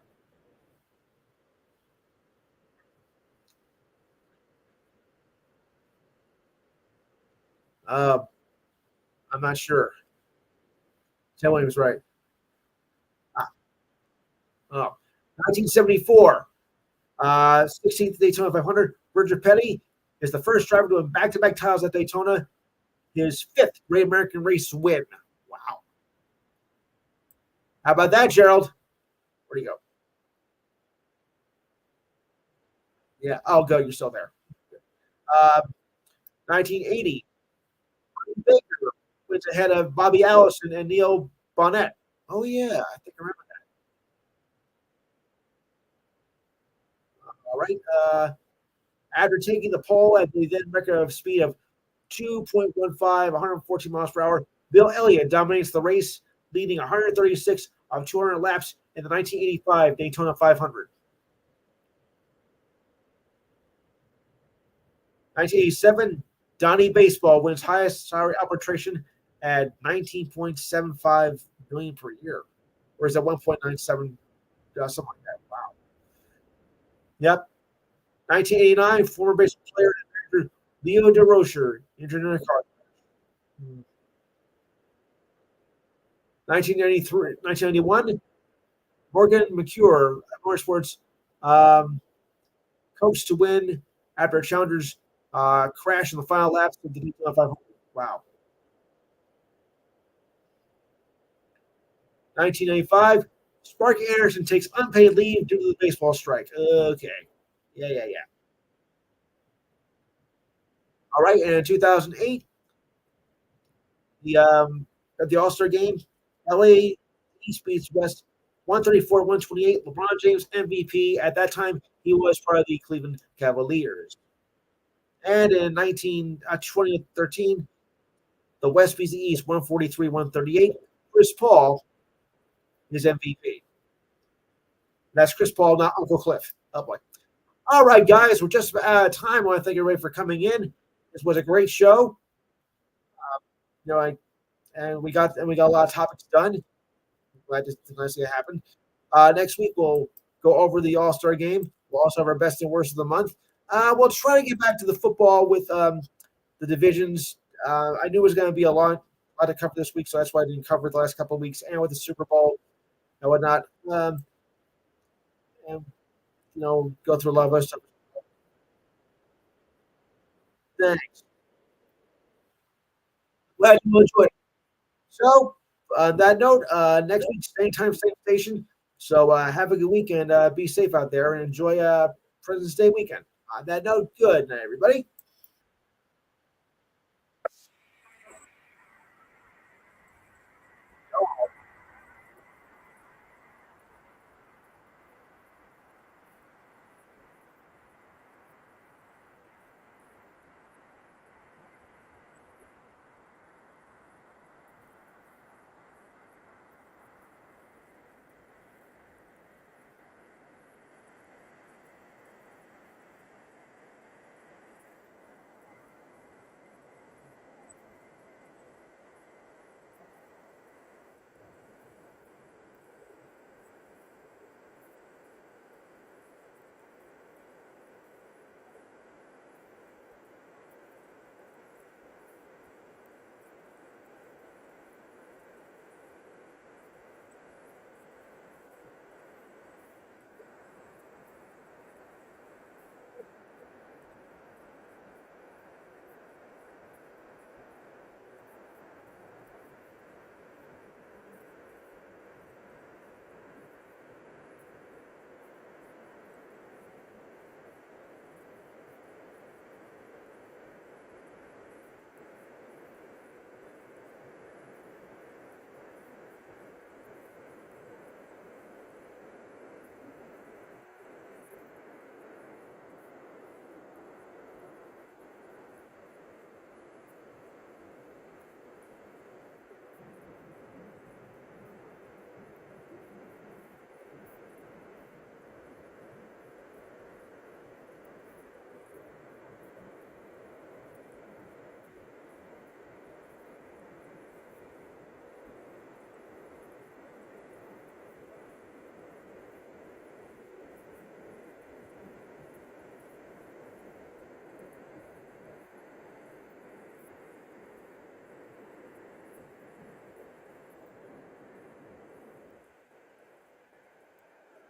Uh, I'm not sure. Tell me he was right. Ah, oh. 1974, 16th Daytona 500. Roger Petty is the first driver to win back-to-back titles at Daytona. His fifth Great American Race win. Wow. How about that, Gerald? Where'd he go? Yeah. Oh, go. You're still there. 1980. Baker wins ahead of Bobby Allison and Neil Bonnet. Oh, yeah. I think I remember that. All right. After taking the pole at the then record speed of 2.15, 114 miles per hour, Bill Elliott dominates the race, leading 136 of 200 laps in the 1985 Daytona 500. 1987, Donnie Baseball wins highest salary arbitration at 19.75 million per year, or is that 1.97, something like that? Wow. Yep. 1989, former baseball player and actor Leo DeRocher injured in a car. 1993, 1991, Morgan McCure, Motorsports, um, coached to win after Challengers crash in the final laps of the Daytona 500. Wow. 1995, Sparky Anderson takes unpaid leave due to the baseball strike. Okay. Yeah. All right. And in 2008, at the All Star game, LA East beats West 134-128. LeBron James MVP. At that time, he was part of the Cleveland Cavaliers. And in 2013, the West beats the East 143-138. Chris Paul is MVP. That's Chris Paul, not Uncle Cliff. Oh boy. All right, guys, we're just out of time. I want to thank everybody for coming in. This was a great show. You know, we got a lot of topics done. I'm glad this nicely happened. Next week we'll go over the All Star game. We'll also have our best and worst of the month. We'll try to get back to the football with the divisions. I knew it was going to be a lot to cover this week, so that's why I didn't cover it the last couple of weeks, and with the Super Bowl and whatnot. And go through a lot of other stuff. Thanks. Glad you enjoyed. So, on that note, next week, same time, same station. So, have a good weekend. Be safe out there and enjoy President's Day weekend. On that note, good night, everybody.